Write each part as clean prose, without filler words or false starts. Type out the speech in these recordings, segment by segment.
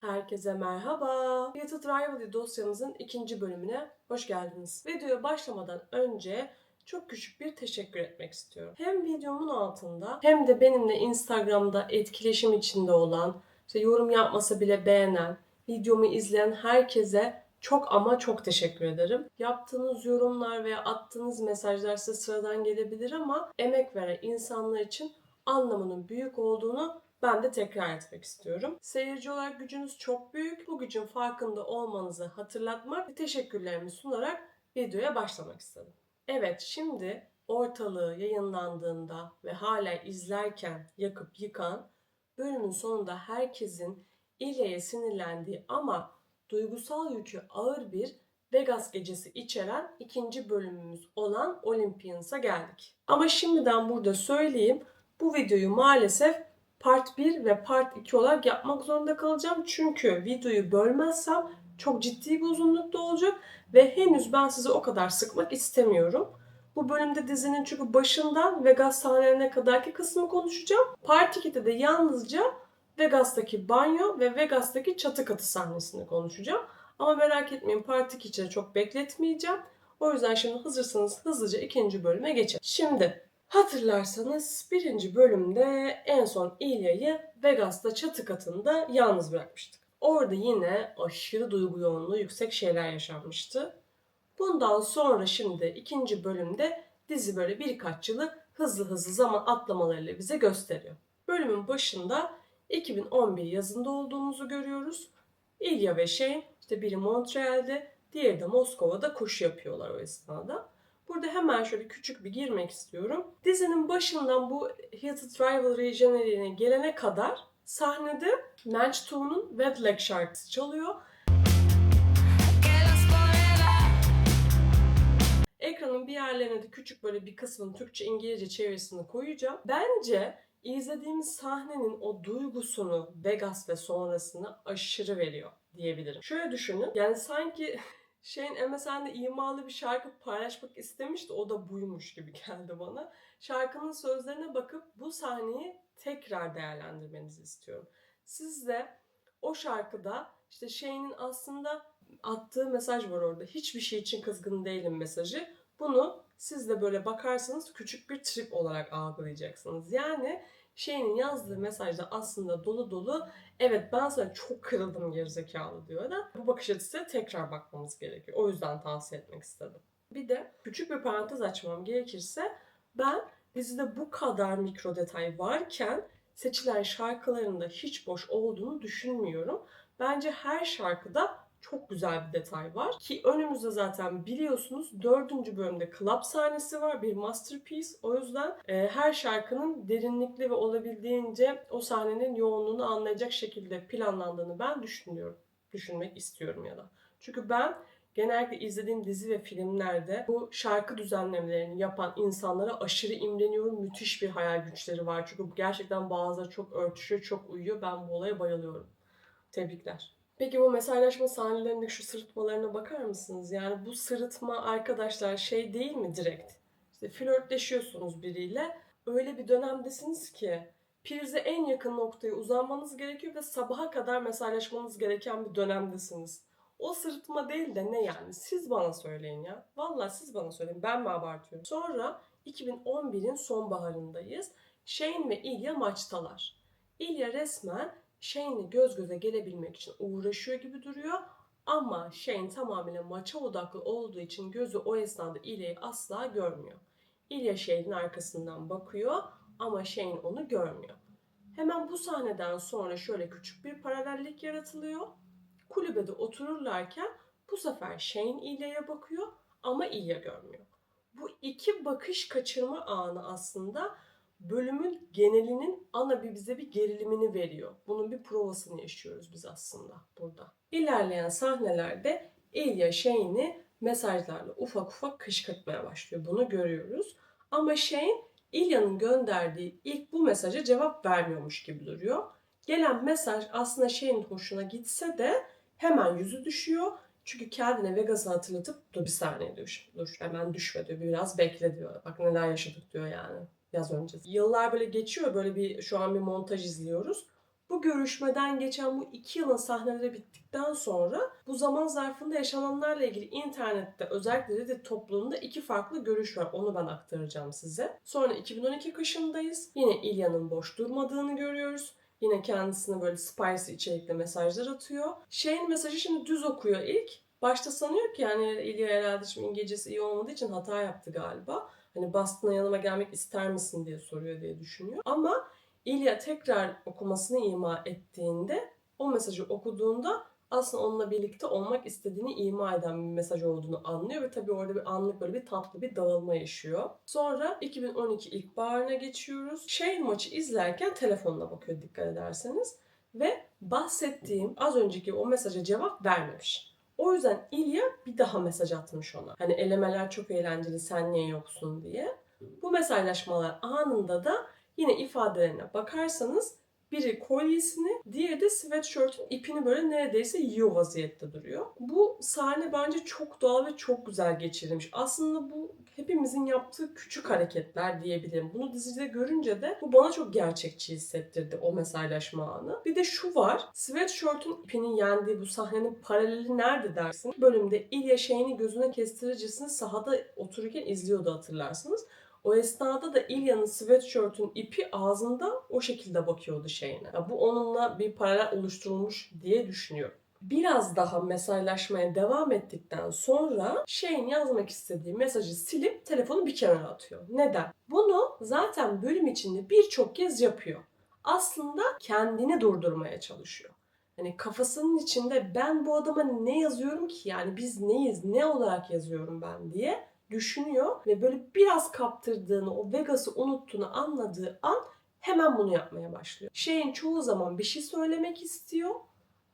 Herkese merhaba. Created Rivalry dosyamızın ikinci bölümüne hoş geldiniz. Videoya başlamadan önce çok küçük bir teşekkür etmek istiyorum. Hem videomun altında hem de benimle Instagram'da etkileşim içinde olan, yorum yapmasa bile beğenen, videomu izleyen herkese çok ama çok teşekkür ederim. Yaptığınız yorumlar veya attığınız mesajlar size sıradan gelebilir ama emek veren insanlar için anlamının büyük olduğunu ben de tekrar etmek istiyorum. Seyirci olarak gücünüz çok büyük. Bu gücün farkında olmanızı hatırlatmak ve teşekkürlerimi sunarak videoya başlamak istedim. Evet, şimdi ortalığı yayınlandığında ve hala izlerken yakıp yıkan, bölümün sonunda herkesin İlya'ya sinirlendiği ama duygusal yükü ağır bir Vegas gecesi içeren ikinci bölümümüz olan Olympians'a geldik. Ama şimdiden burada söyleyeyim, bu videoyu maalesef Part 1 ve Part 2 olarak yapmak zorunda kalacağım. Çünkü videoyu bölmezsem çok ciddi bir uzunlukta olacak ve henüz ben sizi o kadar sıkmak istemiyorum. Bu bölümde dizinin çünkü başından Vegas sahnelerine kadarki kısmı konuşacağım. Part 2'de de yalnızca Vegas'taki banyo ve Vegas'taki çatı katı sahnesini konuşacağım. Ama merak etmeyin, Part 2 için çok bekletmeyeceğim. O yüzden şimdi hazırsanız hızlıca ikinci bölüme geçelim. Şimdi hatırlarsanız birinci bölümde en son İlya'yı Vegas'ta çatı katında yalnız bırakmıştık. Orada yine aşırı duygu yoğunluğu yüksek şeyler yaşanmıştı. Bundan sonra şimdi ikinci bölümde dizi böyle birkaç yılı hızlı hızlı zaman atlamalarıyla bize gösteriyor. Bölümün başında 2011 yazında olduğumuzu görüyoruz. İlya ve Shane işte biri Montreal'de, diğeri de Moskova'da koşu yapıyorlar o esnada. Burada hemen şöyle küçük bir girmek istiyorum. Dizinin başından bu Heated Rivalry jeneriğine gelene kadar sahnede Mensch 2'nun Wet Leg şarkısı çalıyor. Ekranın bir yerlerine de küçük böyle bir kısmını Türkçe İngilizce çevirisini koyacağım. Bence izlediğimiz sahnenin o duygusunu Vegas ve sonrasını aşırı veriyor diyebilirim. Şöyle düşünün, yani sanki Shane MSN'de imalı bir şarkı paylaşmak istemişti, o da buymuş gibi geldi bana. Şarkının sözlerine bakıp bu sahneyi tekrar değerlendirmenizi istiyorum. Siz de o şarkıda işte Shane'in aslında attığı mesaj var orada. Hiçbir şey için kızgın değilim mesajı. Bunu siz de böyle bakarsanız küçük bir trip olarak algılayacaksınız. Yani Shane'in yazdığı mesajda aslında dolu dolu evet ben sana çok kırıldım gerizekalı diyor da bu bakış açısına tekrar bakmamız gerekiyor. O yüzden tavsiye etmek istedim. Bir de küçük bir parantez açmam gerekirse ben dizide bu kadar mikro detay varken seçilen şarkıların da hiç boş olduğunu düşünmüyorum. Bence her şarkıda çok güzel bir detay var. Ki önümüzde zaten biliyorsunuz 4. bölümde club sahnesi var. Bir masterpiece. O yüzden her şarkının derinlikli ve olabildiğince o sahnenin yoğunluğunu anlayacak şekilde planlandığını ben düşünüyorum. Düşünmek istiyorum ya da. Çünkü ben genellikle izlediğim dizi ve filmlerde bu şarkı düzenlemelerini yapan insanlara aşırı imreniyorum. Müthiş bir hayal güçleri var. Çünkü gerçekten bazıları çok örtüşüyor, çok uyuyor. Ben bu olaya bayılıyorum. Tebrikler. Peki bu mesajlaşma sahnelerindeki şu sırıtmalarına bakar mısınız? Yani bu sırıtma arkadaşlar şey değil mi direkt? İşte flörtleşiyorsunuz biriyle. Öyle bir dönemdesiniz ki prize en yakın noktaya uzanmanız gerekiyor ve sabaha kadar mesajlaşmanız gereken bir dönemdesiniz. O sırıtma değil de ne yani? Siz bana söyleyin ya. Vallahi siz bana söyleyin. Ben mi abartıyorum? Sonra 2011'in sonbaharındayız. Shane ve Ilya maçtalar. Ilya resmen Shane'le göz göze gelebilmek için uğraşıyor gibi duruyor. Ama Shane tamamıyla maça odaklı olduğu için gözü o esnada İlya'yı asla görmüyor. İlya Shane'in arkasından bakıyor ama Shane onu görmüyor. Hemen bu sahneden sonra şöyle küçük bir paralellik yaratılıyor. Kulübede otururlarken bu sefer Shane İlya'ya bakıyor ama İlya görmüyor. Bu iki bakış kaçırma anı aslında bölümün genelinin bize bir gerilimini veriyor. Bunun bir provasını yaşıyoruz biz aslında burada. İlerleyen sahnelerde Ilya Shane'i mesajlarla ufak ufak kışkırtmaya başlıyor. Bunu görüyoruz. Ama Shane Ilya'nın gönderdiği ilk bu mesaja cevap vermiyormuş gibi duruyor. Gelen mesaj aslında Shane'in hoşuna gitse de hemen yüzü düşüyor. Çünkü kendine Vegas'ı hatırlatıp dur bir saniye dur hemen düşme diyor, biraz bekle diyor. Bak neler yaşadık diyor yani yaz öncesi. Yıllar böyle geçiyor, böyle bir şu an bir montaj izliyoruz. Bu görüşmeden geçen bu 2 yılın sahneleri bittikten sonra bu zaman zarfında yaşananlarla ilgili internette özellikle Reddit topluluğunda 2 farklı görüş var. Onu ben aktaracağım size. Sonra 2012 kışındayız. Yine İlya'nın boş durmadığını görüyoruz. Yine kendisine böyle spicy içerikli mesajlar atıyor. Shane mesajı şimdi düz okuyor ilk. Başta sanıyor ki yani İlya herhalde şimdi İngilizcesi iyi olmadığı için hata yaptı galiba. Hani Boston'a yanıma gelmek ister misin diye soruyor diye düşünüyor. Ama İlya tekrar okumasını ima ettiğinde o mesajı okuduğunda aslında onunla birlikte olmak istediğini ima eden bir mesaj olduğunu anlıyor ve tabii orada bir anlık böyle bir tatlı bir dağılma yaşıyor. Sonra 2012 ilkbaharına geçiyoruz. Shane maçı izlerken telefonuna bakıyor dikkat ederseniz ve bahsettiğim az önceki o mesaja cevap vermemiş. O yüzden İlya bir daha mesaj atmış ona. Hani elemeler çok eğlenceli sen niye yoksun diye. Bu mesajlaşmalar anında da yine ifadelerine bakarsanız biri kolyesini, diğeri de sweatshirt'ün ipini böyle neredeyse yiyor vaziyette duruyor. Bu sahne bence çok doğal ve çok güzel geçirilmiş. Aslında bu hepimizin yaptığı küçük hareketler diyebilirim. Bunu dizide görünce de bu bana çok gerçekçi hissettirdi o mesajlaşma anı. Bir de şu var. Sweatshirt'ün ipini yendiği bu sahnenin paraleli nerede dersin? Bölümde İlya Shane'i gözüne kestiricesine sahada otururken izliyordu hatırlarsınız. O esnada da İlya'nın sweatshirt'ün ipi ağzında o şekilde bakıyordu Shane'e. Yani bu onunla bir paralel oluşturulmuş diye düşünüyorum. Biraz daha mesajlaşmaya devam ettikten sonra Shane yazmak istediği mesajı silip telefonu bir kenara atıyor. Neden? Bunu zaten bölüm içinde birçok kez yapıyor. Aslında kendini durdurmaya çalışıyor. Hani kafasının içinde ben bu adama ne yazıyorum ki yani biz neyiz, ne olarak yazıyorum ben diye düşünüyor ve böyle biraz kaptırdığını, o Vegas'ı unuttuğunu anladığı an hemen bunu yapmaya başlıyor. Shane çoğu zaman bir şey söylemek istiyor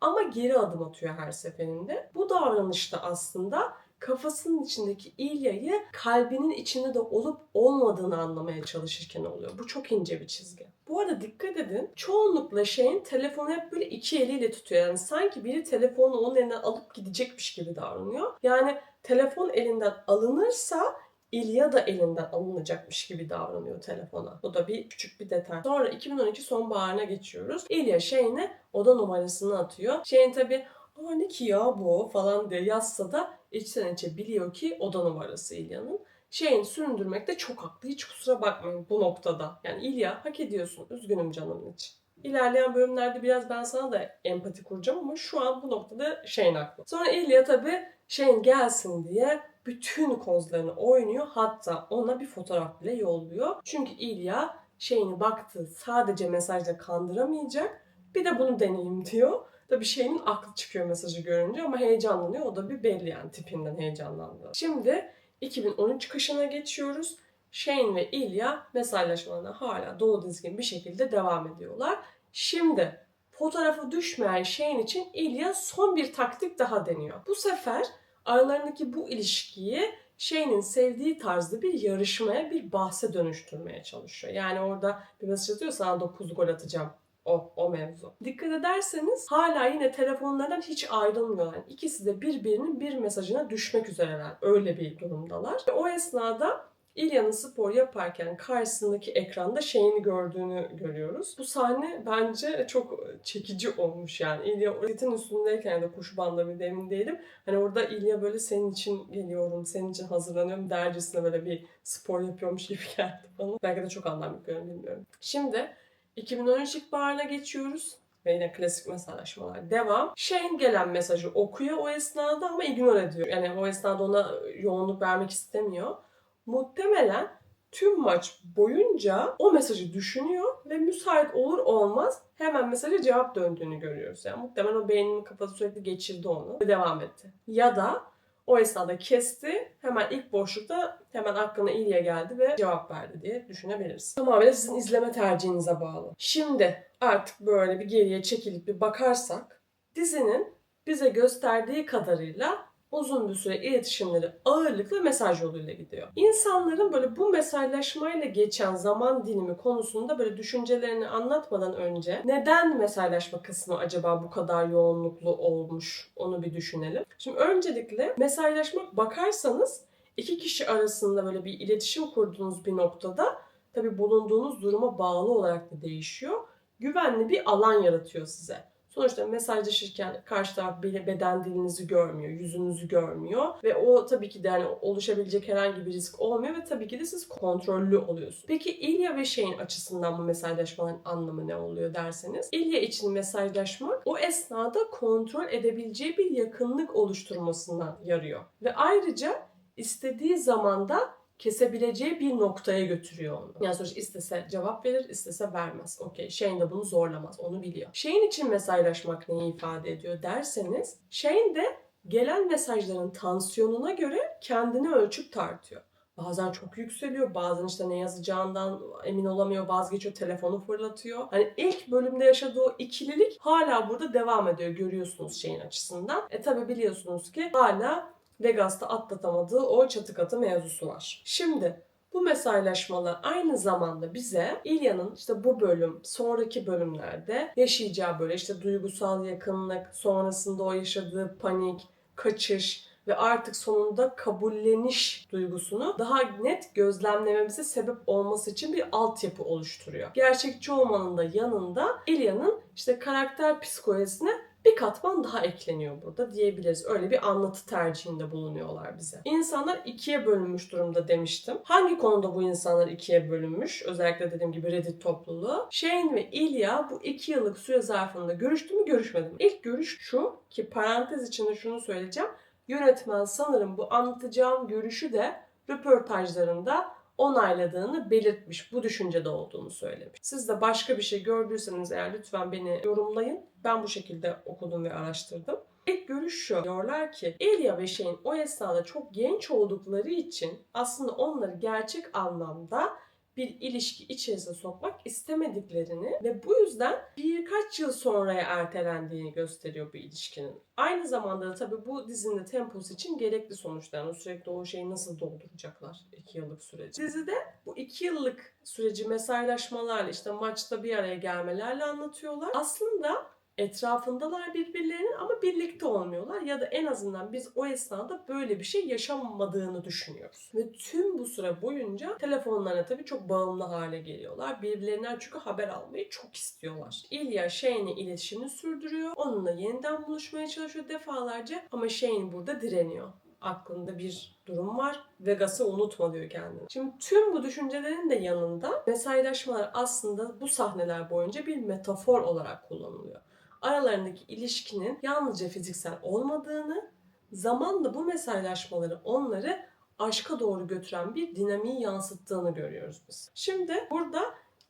ama geri adım atıyor her seferinde. Bu davranışta aslında kafasının içindeki İlya'yı kalbinin içinde de olup olmadığını anlamaya çalışırken oluyor. Bu çok ince bir çizgi. Bu arada dikkat edin. Çoğunlukla Shane telefonu hep böyle iki eliyle tutuyor. Yani sanki biri telefonu onun elinden alıp gidecekmiş gibi davranıyor. Yani telefon elinden alınırsa İlya da elinden alınacakmış gibi davranıyor telefona. Bu da bir küçük bir detay. Sonra 2012 sonbaharına geçiyoruz. İlya Shane'e oda numarasını atıyor. Shane tabii aa ne ki ya bu falan diye yazsa da içten içe biliyor ki oda numarası İlya'nın. Shane süründürmekte çok haklı. Hiç kusura bakmayın bu noktada. Yani İlya hak ediyorsun. Üzgünüm canımın için. İlerleyen bölümlerde biraz ben sana da empati kuracağım ama şu an bu noktada Shane haklı. Sonra İlya tabii Shane gelsin diye bütün kozlarını oynuyor. Hatta ona bir fotoğraf bile yolluyor. Çünkü İlya Shane'i baktı sadece mesajla kandıramayacak. Bir de bunu deneyeyim diyor. Tabii Shane'in aklı çıkıyor mesajı görünce ama heyecanlanıyor. O da bir belli yani tipinden heyecanlandı. Şimdi 2013 kışına geçiyoruz. Shane ve İlya mesajlaşmalarına hala dolu dizgin bir şekilde devam ediyorlar. Şimdi fotoğrafı düşmeyen Shane için İlya son bir taktik daha deniyor. Bu sefer aralarındaki bu ilişkiyi Shane'in sevdiği tarzda bir yarışmaya, bir bahse dönüştürmeye çalışıyor. Yani orada bir mesaj atıyor sana 9 gol atacağım. O mevzu. Dikkat ederseniz hala yine telefonlardan hiç ayrılmıyorlar. Yani İkisi de birbirinin bir mesajına düşmek üzereler. Öyle bir durumdalar. Ve o esnada İlya'nın spor yaparken karşısındaki ekranda Shane'i gördüğünü görüyoruz. Bu sahne bence çok çekici olmuş yani. İlya setin üstündeyken ya da koşu bandında emin değilim. Hani orada İlya böyle senin için geliyorum, senin için hazırlanıyorum dercesine böyle bir spor yapıyormuş gibi geldi bana. Belki de çok anlam yüklüyorum bilmiyorum. Şimdi 2013 ilkbaharına geçiyoruz. Ve yine klasik mesajlaşmalar devam. Shane gelen mesajı okuyor o esnada ama ignore ediyor. Yani o esnada ona yoğunluk vermek istemiyor. Muhtemelen tüm maç boyunca o mesajı düşünüyor ve müsait olur olmaz hemen mesaja cevap döndüğünü görüyoruz. Yani muhtemelen o beyninin kafası sürekli geçirdi onu ve devam etti. Ya da o esnada kesti, hemen ilk boşlukta hemen aklına İlya geldi ve cevap verdi diye düşünebiliriz. Tamamen sizin izleme tercihinize bağlı. Şimdi artık böyle bir geriye çekilip bir bakarsak dizinin bize gösterdiği kadarıyla uzun bir süre iletişimleri ağırlıkla mesaj yoluyla gidiyor. İnsanların böyle bu mesajlaşmayla geçen zaman dilimi konusunda böyle düşüncelerini anlatmadan önce neden mesajlaşma kısmı acaba bu kadar yoğunluklu olmuş onu bir düşünelim. Şimdi öncelikle mesajlaşmak bakarsanız iki kişi arasında böyle bir iletişim kurduğunuz bir noktada tabii bulunduğunuz duruma bağlı olarak da değişiyor. güvenli bir alan yaratıyor size. Sonuçta mesajlaşırken karşı taraf beden dilinizi görmüyor, yüzünüzü görmüyor ve o tabii ki de yani oluşabilecek herhangi bir risk olmuyor ve tabii ki de siz kontrollü oluyorsunuz. Peki İlya ve Shane açısından bu mesajlaşmanın anlamı ne oluyor derseniz, İlya için mesajlaşmak o esnada kontrol edebileceği bir yakınlık oluşturmasına yarıyor. Ve ayrıca istediği zamanda kesebileceği bir noktaya götürüyor onu. Yani sonuçta istese cevap verir, istese vermez. Okey. Shane de bunu zorlamaz. Onu biliyor. Shane için mesajlaşmak neyi ifade ediyor derseniz, Shane de gelen mesajların tansiyonuna göre kendini ölçüp tartıyor. Bazen çok yükseliyor, bazen işte ne yazacağından emin olamıyor, vazgeçiyor, telefonu fırlatıyor. Hani ilk bölümde yaşadığı o ikililik hala burada devam ediyor, görüyorsunuz Shane açısından. Tabi biliyorsunuz ki hala Vegas'ta atlatamadığı o çatı katı mevzusu var. Şimdi bu mesajlaşmalar aynı zamanda bize İlya'nın işte bu bölüm, sonraki bölümlerde yaşayacağı böyle işte duygusal yakınlık, sonrasında o yaşadığı panik, kaçış ve artık sonunda kabulleniş duygusunu daha net gözlemlememize sebep olması için bir altyapı oluşturuyor. Gerçekçi olmanın da yanında İlya'nın işte karakter psikolojisine bir katman daha ekleniyor burada diyebiliriz. Öyle bir anlatı tercihinde bulunuyorlar bize. İnsanlar ikiye bölünmüş durumda demiştim. Hangi konuda bu insanlar ikiye bölünmüş? Özellikle dediğim gibi Reddit topluluğu. Shane ve Ilya bu 2 yıllık süre zarfında görüştü mü görüşmedi mi? İlk görüş şu ki parantez içinde şunu söyleyeceğim. Yönetmen sanırım bu anlatacağım görüşü de röportajlarında onayladığını belirtmiş, bu düşüncede olduğunu söylemiş. Siz de başka bir şey gördüyseniz eğer lütfen beni yorumlayın. Ben bu şekilde okudum ve araştırdım. İlk görüş şu, diyorlar ki Ilya ve Shane o esnada çok genç oldukları için aslında onları gerçek anlamda bir ilişki içerisine sokmak istemediklerini ve bu yüzden birkaç yıl sonraya ertelendiğini gösteriyor bu ilişkinin. Aynı zamanda da tabii bu dizinin temposu için gerekli sonuçlar. Yani sürekli o şeyi nasıl dolduracaklar 2 yıllık süreci. Dizide bu 2 yıllık süreci mesajlaşmalarla işte maçta bir araya gelmelerle anlatıyorlar. Aslında etrafındalar birbirlerinin ama birlikte olmuyorlar ya da en azından biz o esnada böyle bir şey yaşanmadığını düşünüyoruz. Ve tüm bu süre boyunca telefonlarına tabii çok bağımlı hale geliyorlar. Birbirlerinden çünkü haber almayı çok istiyorlar. İlya Shane'le iletişimini sürdürüyor. Onunla yeniden buluşmaya çalışıyor defalarca ama Shane burada direniyor. Aklında bir durum var. Vegas'ı unutma diyor kendine. Şimdi tüm bu düşüncelerin de yanında mesajlaşmalar aslında bu sahneler boyunca bir metafor olarak kullanılıyor. Aralarındaki ilişkinin yalnızca fiziksel olmadığını, zamanla bu mesajlaşmaları onları aşka doğru götüren bir dinamiği yansıttığını görüyoruz biz. Şimdi burada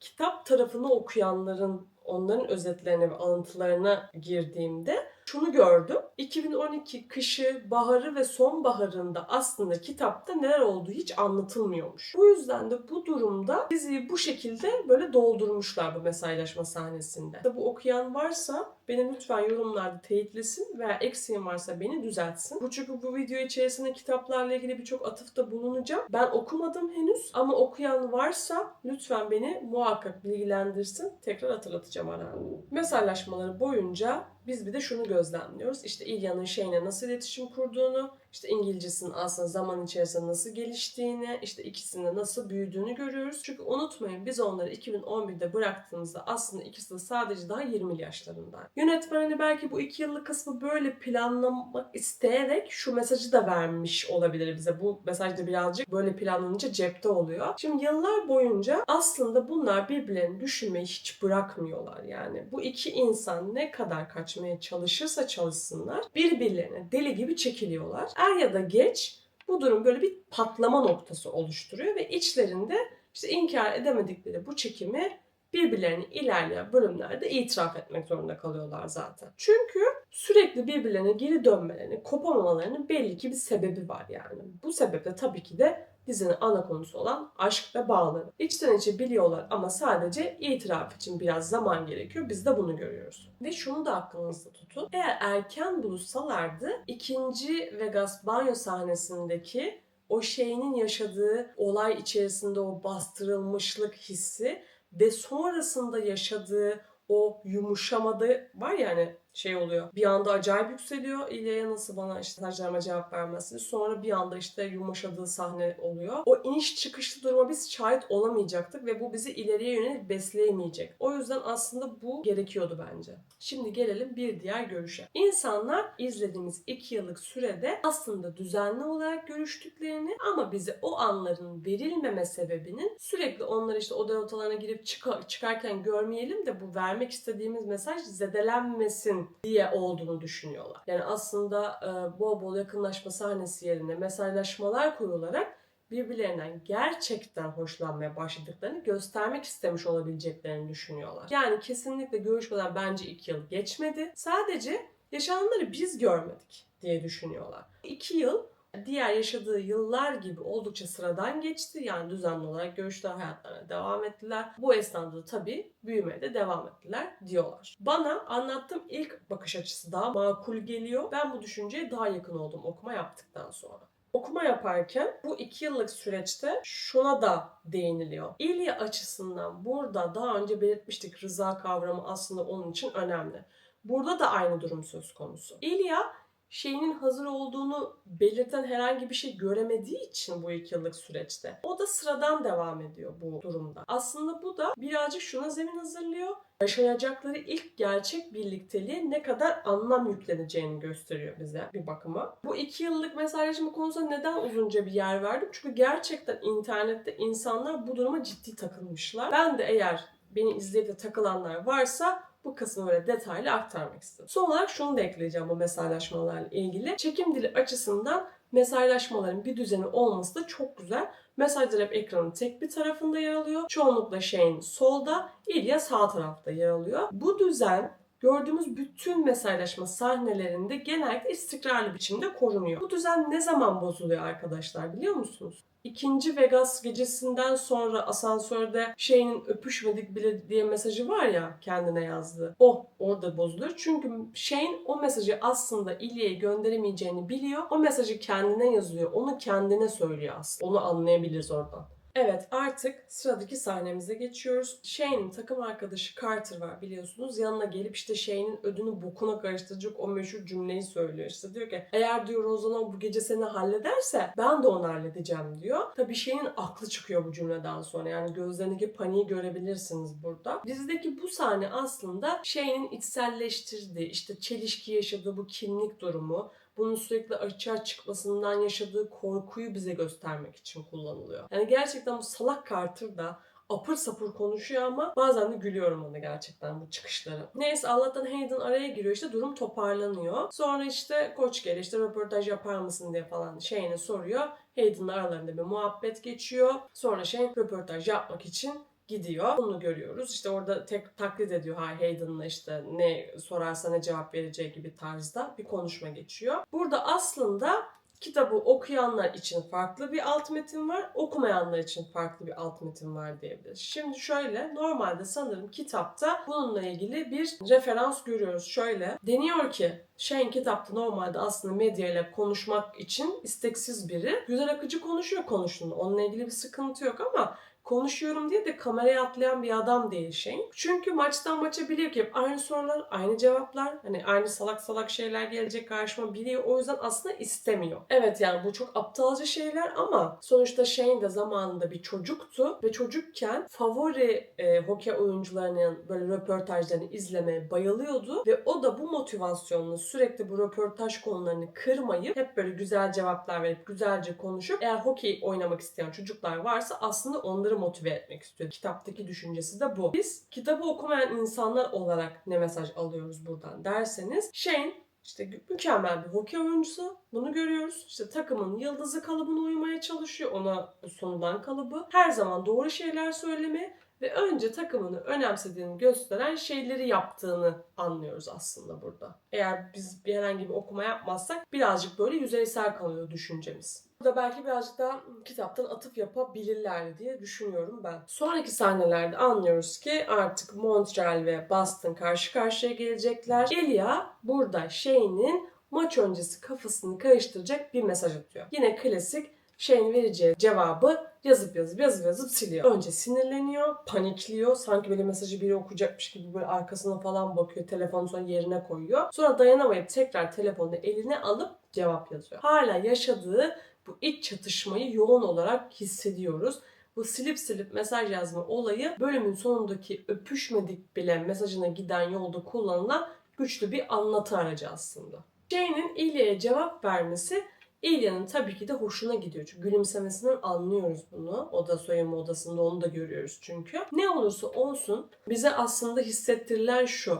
kitap tarafını okuyanların onların özetlerine ve alıntılarına girdiğimde şunu gördüm. 2012 kışı, baharı ve sonbaharında aslında kitapta neler olduğu hiç anlatılmıyormuş. Bu yüzden de bu durumda diziyi bu şekilde böyle doldurmuşlar bu mesajlaşma sahnesinde. Bu okuyan varsa beni lütfen yorumlarda teyitlesin veya eksiğim varsa beni düzeltsin. Çünkü bu video içerisinde kitaplarla ilgili birçok atıfta bulunacağım. Ben okumadım henüz ama okuyan varsa lütfen beni muhakkak bilgilendirsin. Tekrar hatırlatacağım ara. Mesajlaşmaları boyunca biz bir de şunu gözlemliyoruz. İşte İlya'nın Shane'e nasıl iletişim kurduğunu, işte İngilizcesinin aslında zaman içerisinde nasıl geliştiğini, işte ikisinin nasıl büyüdüğünü görüyoruz. Çünkü unutmayın biz onları 2011'de bıraktığımızda aslında ikisi de sadece daha 20 yaşlarında. Yönetmen hani belki bu 2 yıllık kısmı böyle planlamak isteyerek şu mesajı da vermiş olabilir bize. Bu mesaj da birazcık böyle planlanınca cepte oluyor. Şimdi yıllar boyunca aslında bunlar birbirlerini düşünmeyi hiç bırakmıyorlar yani. Bu iki insan ne kadar kaçmaya çalışırsa çalışsınlar birbirlerine deli gibi çekiliyorlar. Er ya da geç bu durum böyle bir patlama noktası oluşturuyor ve içlerinde işte inkar edemedikleri bu çekimi birbirlerini ilerleyen bölümlerde itiraf etmek zorunda kalıyorlar zaten. Çünkü sürekli birbirlerine geri dönmelerinin, kopamamalarının belli ki bir sebebi var yani. Bu sebeple tabii ki de dizinin ana konusu olan aşk ve bağları. İçten içe biliyorlar ama sadece itiraf için biraz zaman gerekiyor. Biz de bunu görüyoruz. Ve şunu da aklınızda tutun. Eğer erken buluşsalardı ikinci Vegas banyo sahnesindeki o şeyinin yaşadığı olay içerisinde o bastırılmışlık hissi ve sonrasında yaşadığı o yumuşamada var ya hani şey oluyor. Bir anda acayip yükseliyor. İlya'ya nasıl bana işte mesajlarıma cevap vermezsiniz. Sonra bir anda işte yumuşadığı sahne oluyor. O iniş çıkışlı duruma biz şahit olamayacaktık ve bu bizi ileriye yönelik besleyemeyecek. O yüzden aslında bu gerekiyordu bence. Şimdi gelelim bir diğer görüşe. İnsanlar izlediğimiz 2 yıllık sürede aslında düzenli olarak görüştüklerini ama bize o anların verilmeme sebebinin sürekli onları işte oda odalarına girip çıkarken görmeyelim de bu vermek istediğimiz mesaj zedelenmesin diye olduğunu düşünüyorlar. Yani aslında bol bol yakınlaşma sahnesi yerine mesajlaşmalar kurularak birbirlerinden gerçekten hoşlanmaya başladıklarını göstermek istemiş olabileceklerini düşünüyorlar. Yani kesinlikle görüşmeden bence 2 yıl geçmedi. Sadece yaşananları biz görmedik diye düşünüyorlar. 2 yıl diğer yaşadığı yıllar gibi oldukça sıradan geçti. Yani düzenli olarak görüştüler, hayatlarına devam ettiler. Bu esnada da tabii büyümeye de devam ettiler diyorlar. Bana anlattığım ilk bakış açısı daha makul geliyor. Ben bu düşünceye daha yakın oldum okuma yaptıktan sonra. Okuma yaparken bu 2 yıllık süreçte şuna da değiniliyor. İlya açısından burada daha önce belirtmiştik, rıza kavramı aslında onun için önemli. Burada da aynı durum söz konusu. İlya şeyinin hazır olduğunu belirten herhangi bir şey göremediği için bu 2 yıllık süreçte o da sıradan devam ediyor bu durumda. Aslında bu da birazcık şuna zemin hazırlıyor. Yaşayacakları ilk gerçek birlikteliğe ne kadar anlam yükleneceğini gösteriyor bize bir bakıma. Bu 2 yıllık mesajlaşma konusunda neden uzunca bir yer verdim? Çünkü gerçekten internette insanlar bu duruma ciddi takılmışlar. Ben de eğer beni izleyip de takılanlar varsa bu kısmı böyle detaylı aktarmak istedim. Son olarak şunu da ekleyeceğim bu mesajlaşmalarla ilgili. Çekim dili açısından mesajlaşmaların bir düzeni olması da çok güzel. Mesajlar hep ekranın tek bir tarafında yer alıyor. Çoğunlukla Shane solda, İlya sağ tarafta yer alıyor. Bu düzen gördüğümüz bütün mesajlaşma sahnelerinde genellikle istikrarlı biçimde korunuyor. Bu düzen ne zaman bozuluyor arkadaşlar biliyor musunuz? İkinci Vegas gecesinden sonra asansörde Shane'in öpüşmedik bile diye mesajı var ya kendine yazdığı. O orada bozuluyor. Çünkü Shane o mesajı aslında İlya'ya gönderemeyeceğini biliyor. O mesajı kendine yazıyor. Onu kendine söylüyor aslında. Onu anlayabiliriz oradan. Evet, artık sıradaki sahnemize geçiyoruz. Shane'in takım arkadaşı Carter var biliyorsunuz. Yanına gelip işte Shane'in ödünü bokuna karıştıracak o meşhur cümleyi söylüyor. İşte diyor ki eğer diyor Rosanna bu gece seni hallederse ben de onu halledeceğim diyor. Tabii Shane'in aklı çıkıyor bu cümleden sonra. Yani gözlerindeki paniği görebilirsiniz burada. Dizideki bu sahne aslında Shane'in içselleştirdiği, işte çelişki yaşadığı bu kimlik durumu, bunun sürekli açığa çıkmasından yaşadığı korkuyu bize göstermek için kullanılıyor. Yani gerçekten bu salak Carter da apır sapır konuşuyor ama bazen de gülüyorum ona gerçekten bu çıkışları. Neyse Allah'tan Hayden araya giriyor, işte durum toparlanıyor. Sonra işte koç geliyor, işte röportaj yapar mısın diye falan Shane'e soruyor. Hayden'la aralarında bir muhabbet geçiyor. Sonra Shane röportaj yapmak için gidiyor. Bunu görüyoruz. İşte orada tek taklit ediyor Hayden'la, işte ne sorarsa ne cevap vereceği gibi tarzda bir konuşma geçiyor. Burada aslında kitabı okuyanlar için farklı bir alt metin var, okumayanlar için farklı bir alt metin var diyebiliriz. Şimdi şöyle, normalde sanırım kitapta bununla ilgili bir referans görüyoruz. Şöyle, deniyor ki Shane kitapta normalde aslında medya ile konuşmak için isteksiz biri. Güzel akıcı konuşuyor konuştuğunda. Onunla ilgili bir sıkıntı yok ama konuşuyorum diye de kameraya atlayan bir adam değil Shane. Çünkü maçtan maça biliyor ki hep aynı sorular, aynı cevaplar, hani aynı salak salak şeyler gelecek karşıma biliyor. O yüzden aslında istemiyor. Evet yani bu çok aptalca şeyler ama sonuçta Shane de zamanında bir çocuktu ve çocukken favori hokey oyuncularının böyle röportajlarını izlemeye bayılıyordu ve o da bu motivasyonla sürekli bu röportaj konularını kırmayıp hep böyle güzel cevaplar verip güzelce konuşup eğer hokey oynamak isteyen çocuklar varsa aslında onları motive etmek istiyor. Kitaptaki düşüncesi de bu. Biz kitabı okumayan insanlar olarak ne mesaj alıyoruz buradan derseniz Shane işte mükemmel bir hokey oyuncusu. Bunu görüyoruz. İşte takımın yıldızı kalıbına uymaya çalışıyor. Ona bu sunulan kalıbı. Her zaman doğru şeyler söylemeye ve önce takımını önemsediğini gösteren şeyleri yaptığını anlıyoruz aslında burada. Eğer biz herhangi bir okuma yapmazsak birazcık böyle yüzeysel kalıyor düşüncemiz. Burada belki birazcık daha kitaptan atıf yapabilirler diye düşünüyorum ben. Sonraki sahnelerde anlıyoruz ki artık Montreal ve Boston karşı karşıya gelecekler. Ilya burada Shane'in maç öncesi kafasını karıştıracak bir mesaj atıyor. Yine klasik Şeyin vereceği cevabı yazıp siliyor. Önce sinirleniyor, panikliyor. Sanki böyle mesajı biri okuyacakmış gibi böyle arkasına falan bakıyor. Telefonu sonra yerine koyuyor. Sonra dayanamayıp tekrar telefonu eline alıp cevap yazıyor. Hala yaşadığı bu iç çatışmayı yoğun olarak hissediyoruz. Bu silip mesaj yazma olayı bölümün sonundaki öpüşmedik bile mesajına giden yolda kullanılan güçlü bir anlatı aracı aslında. Jane'in İlya'ya cevap vermesi İlya'nın tabii ki de hoşuna gidiyor. Çünkü gülümsemesinden anlıyoruz bunu. Oda soyunma odasında onu da görüyoruz çünkü. Ne olursa olsun bize aslında hissettirilen şu.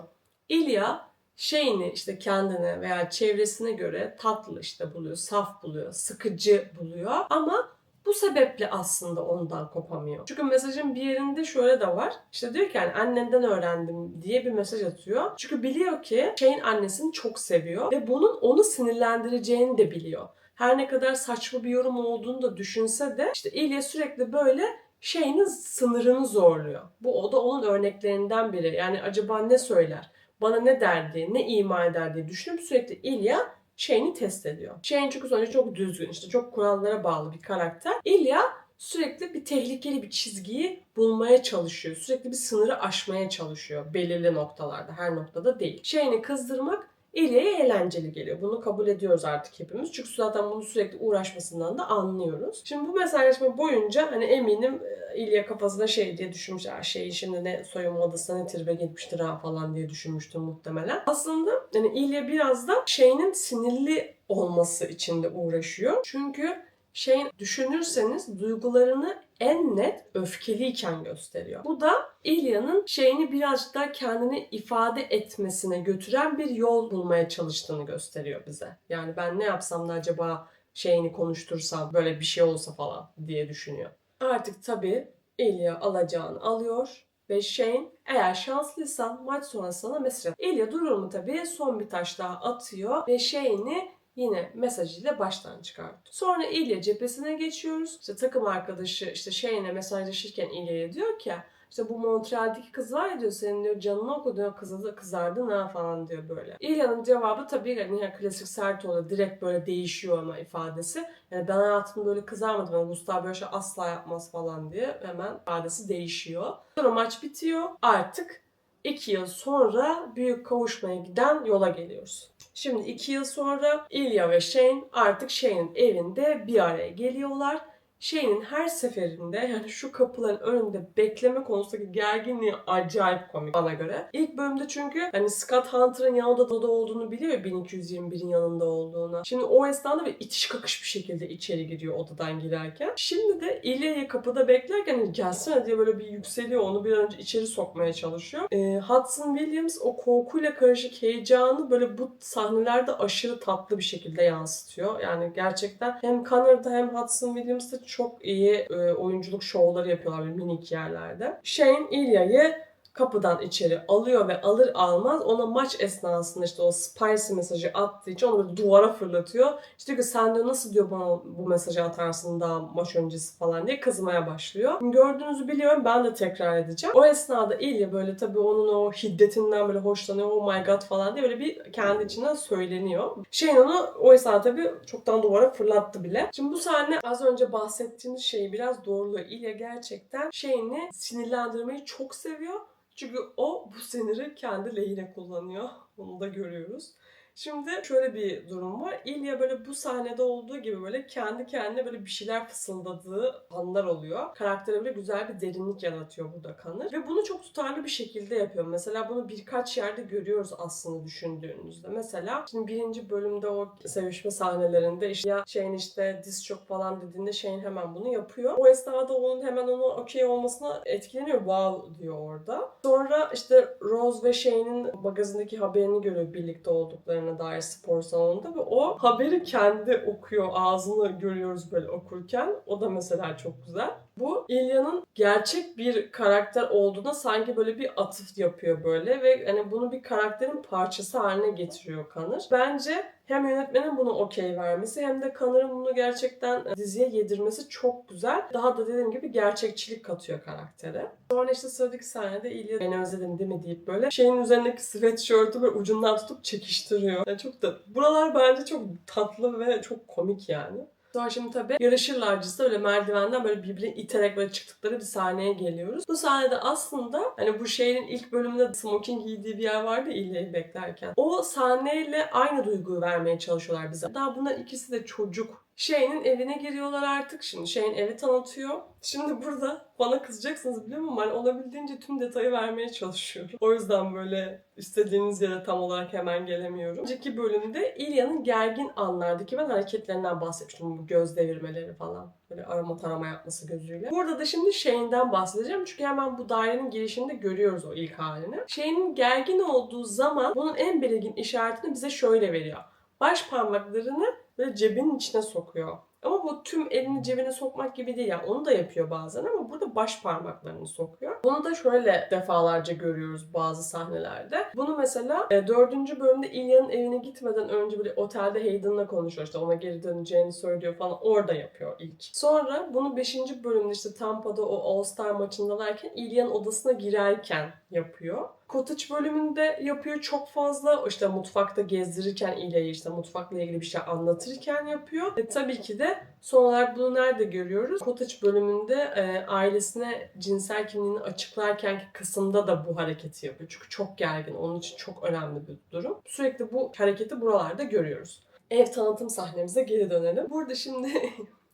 İlya şeyini işte kendine veya çevresine göre tatlı işte buluyor, saf buluyor, sıkıcı buluyor ama bu sebeple aslında ondan kopamıyor. Çünkü mesajın bir yerinde şöyle de var. İşte diyor ki yani annenden öğrendim diye bir mesaj atıyor. Çünkü biliyor ki Shane annesini çok seviyor ve bunun onu sinirlendireceğini de biliyor. Her ne kadar saçma bir yorum olduğunu da düşünse de işte İlya sürekli böyle Shane'in sınırını zorluyor. O da onun örneklerinden biri. Yani acaba ne söyler? Bana ne der diye, ne ima eder diye düşünüp sürekli İlya Shane'i test ediyor. Shane çünkü sonuçta çok düzgün, işte çok kurallara bağlı bir karakter. İlya sürekli bir tehlikeli bir çizgiyi bulmaya çalışıyor. Sürekli bir sınırı aşmaya çalışıyor belirli noktalarda, her noktada değil. Shane'i kızdırmak İlya'ya eğlenceli geliyor. Bunu kabul ediyoruz artık hepimiz. Çünkü zaten bunu sürekli uğraşmasından da anlıyoruz. Şimdi bu mesajlaşma boyunca hani eminim İlya kafasında şey diye düşünmüş. Şey şimdi ne soyunma odasına ne tribe gitmiştir ha falan diye düşünmüştür muhtemelen. Aslında hani İlya biraz da Shane'in sinirli olması için de uğraşıyor. Çünkü Shane düşünürseniz duygularını en net öfkeliyken gösteriyor. Bu da İlya'nın Shane'i birazcık daha kendini ifade etmesine götüren bir yol bulmaya çalıştığını gösteriyor bize. Yani ben ne yapsam da acaba Shane'i konuştursam böyle bir şey olsa falan diye düşünüyor. Artık tabii İlya alacağını alıyor ve Shane eğer şanslıysan maç sonrası sana mesaj atıyor. İlya durumu tabii son bir taş daha atıyor ve Shane'i yine mesajıyla baştan çıkartıyor. Sonra İlya cephesine geçiyoruz. İşte takım arkadaşı işte Shane'e mesajlaşırken İlya'ya diyor ki işte bu Montreal'deki kız var ya diyor senin diyor canını oku diyor kızardın ha falan diyor böyle. İlya'nın cevabı tabii yani klasik sert oluyor. Direkt böyle değişiyor ama ifadesi. Yani ben hayatımda böyle kızarmadım. Yani Gustav böyle şey asla yapmaz falan diye hemen ifadesi değişiyor. Sonra maç bitiyor. Artık 2 yıl sonra büyük kavuşmaya giden yola geliyoruz. Şimdi 2 yıl sonra İlya ve Shane artık Shane'in evinde bir araya geliyorlar. Shane'in her seferinde yani şu kapıların önünde bekleme konusundaki gerginliği acayip komik bana göre. İlk bölümde çünkü hani Scott Hunter'ın yan odada olduğunu biliyor ya 1221'in yanında olduğunu. Şimdi o esnada bir itiş kakış bir şekilde içeri giriyor odadan girerken. Şimdi de İlya'yı kapıda beklerken hani gelsene diye böyle bir yükseliyor. Onu bir an önce içeri sokmaya çalışıyor. Hudson Williams o korkuyla karışık heyecanı böyle bu sahnelerde aşırı tatlı bir şekilde yansıtıyor. Yani gerçekten hem Connor'da hem Hudson Williams'da çok iyi oyunculuk şovları yapıyorlar böyle minik yerlerde. Shane İlya'yı kapıdan içeri alıyor ve alır almaz ona maç esnasında işte o spicy mesajı attığı için onu böyle duvara fırlatıyor. İşte diyor ki sen diyor nasıl diyor bana bu mesajı atarsın daha maç öncesi falan diye kızmaya başlıyor. Gördüğünüzü biliyorum ben de tekrar edeceğim. O esnada İlya böyle tabii onun o hiddetinden böyle hoşlanıyor. Oh my god falan diye böyle bir kendi içinden söyleniyor. Shane onu o esnada tabii çoktan duvara fırlattı bile. Şimdi bu sahne az önce bahsettiğimiz şeyi biraz doğruluyor. İlya gerçekten Shane'i sinirlendirmeyi çok seviyor. Çünkü o bu siniri kendi lehine kullanıyor. Bunu da görüyoruz. Şimdi şöyle bir durum var. İlya böyle bu sahnede olduğu gibi böyle kendi kendine böyle bir şeyler fısıldadığı anlar oluyor. Karaktere böyle güzel bir derinlik yaratıyor burada Connor. Ve bunu çok tutarlı bir şekilde yapıyor. Mesela bunu birkaç yerde görüyoruz aslında düşündüğünüzde. Mesela şimdi birinci bölümde o sevişme sahnelerinde işte ya Shane işte diz çok falan dediğinde Shane hemen bunu yapıyor. O esnada onun hemen onu okey olmasına etkileniyor. Wow diyor orada. Sonra işte Rose ve Shane'in magazindeki haberini görüyor birlikte olduklarına dair spor salonunda ve o haberi kendi okuyor. Ağzını görüyoruz böyle okurken. O da mesela çok güzel. Bu İlya'nın gerçek bir karakter olduğuna sanki böyle bir atıf yapıyor böyle ve hani bunu bir karakterin parçası haline getiriyor Connor. Bence hem yönetmenin bunu okey vermesi hem de Connor'ın bunu gerçekten diziye yedirmesi çok güzel. Daha da dediğim gibi gerçekçilik katıyor karaktere. Sonra işte sıradaki sahnede İlya beni özledin değil mi deyip böyle şeyin üzerindeki sweatshirt'ü böyle ucundan tutup çekiştiriyor. Yani çok da buralar bence çok tatlı ve çok komik yani. Sonra şimdi tabii yarışırlarcası öyle merdivenden böyle birbirini iterek böyle çıktıkları bir sahneye geliyoruz. Bu sahnede aslında hani bu şeyin ilk bölümünde smoking giydiği bir yer vardı İlya'yı beklerken. O sahneyle aynı duyguyu vermeye çalışıyorlar bize. Daha bunlar ikisi de çocuk. Shane'in evine giriyorlar artık. Şimdi Shane evi tanıtıyor. Şimdi burada bana kızacaksınız biliyor musun? Ben olabildiğince tüm detayı vermeye çalışıyorum. O yüzden böyle istediğiniz yere tam olarak hemen gelemiyorum. Önceki bölümde İlya'nın gergin anlardaki ben hareketlerinden bahsetmiştim. Bu göz devirmeleri falan. Böyle arama tarama yapması gözüyle. Burada da şimdi Shane'den bahsedeceğim. Çünkü hemen bu dairenin girişinde görüyoruz o ilk halini. Shane'in gergin olduğu zaman bunun en belirgin işaretini bize şöyle veriyor. Baş parmaklarını böyle cebinin içine sokuyor. Ama bu tüm elini cebine sokmak gibi değil. Yani onu da yapıyor bazen ama burada baş parmaklarını sokuyor. Bunu da şöyle defalarca görüyoruz bazı sahnelerde. Bunu mesela 4. bölümde İlya'nın evine gitmeden önce böyle otelde Hayden'la konuşuyor. İşte ona geri döneceğini söylüyor falan. Orada yapıyor ilk. Sonra bunu 5. bölümde işte Tampa'da o All Star maçındalarken İlya'nın odasına girerken yapıyor. Cottage bölümünde yapıyor çok fazla. İşte mutfakta gezdirirken İlya'yı işte mutfakla ilgili bir şey anlatırken yapıyor. Tabii ki de son olarak bunu nerede görüyoruz? Cottage bölümünde ailesine cinsel kimliğini açıklarken kısımda da bu hareketi yapıyor. Çünkü çok gergin. Onun için çok önemli bir durum. Sürekli bu hareketi buralarda görüyoruz. Ev tanıtım sahnemize geri dönelim. Burada şimdi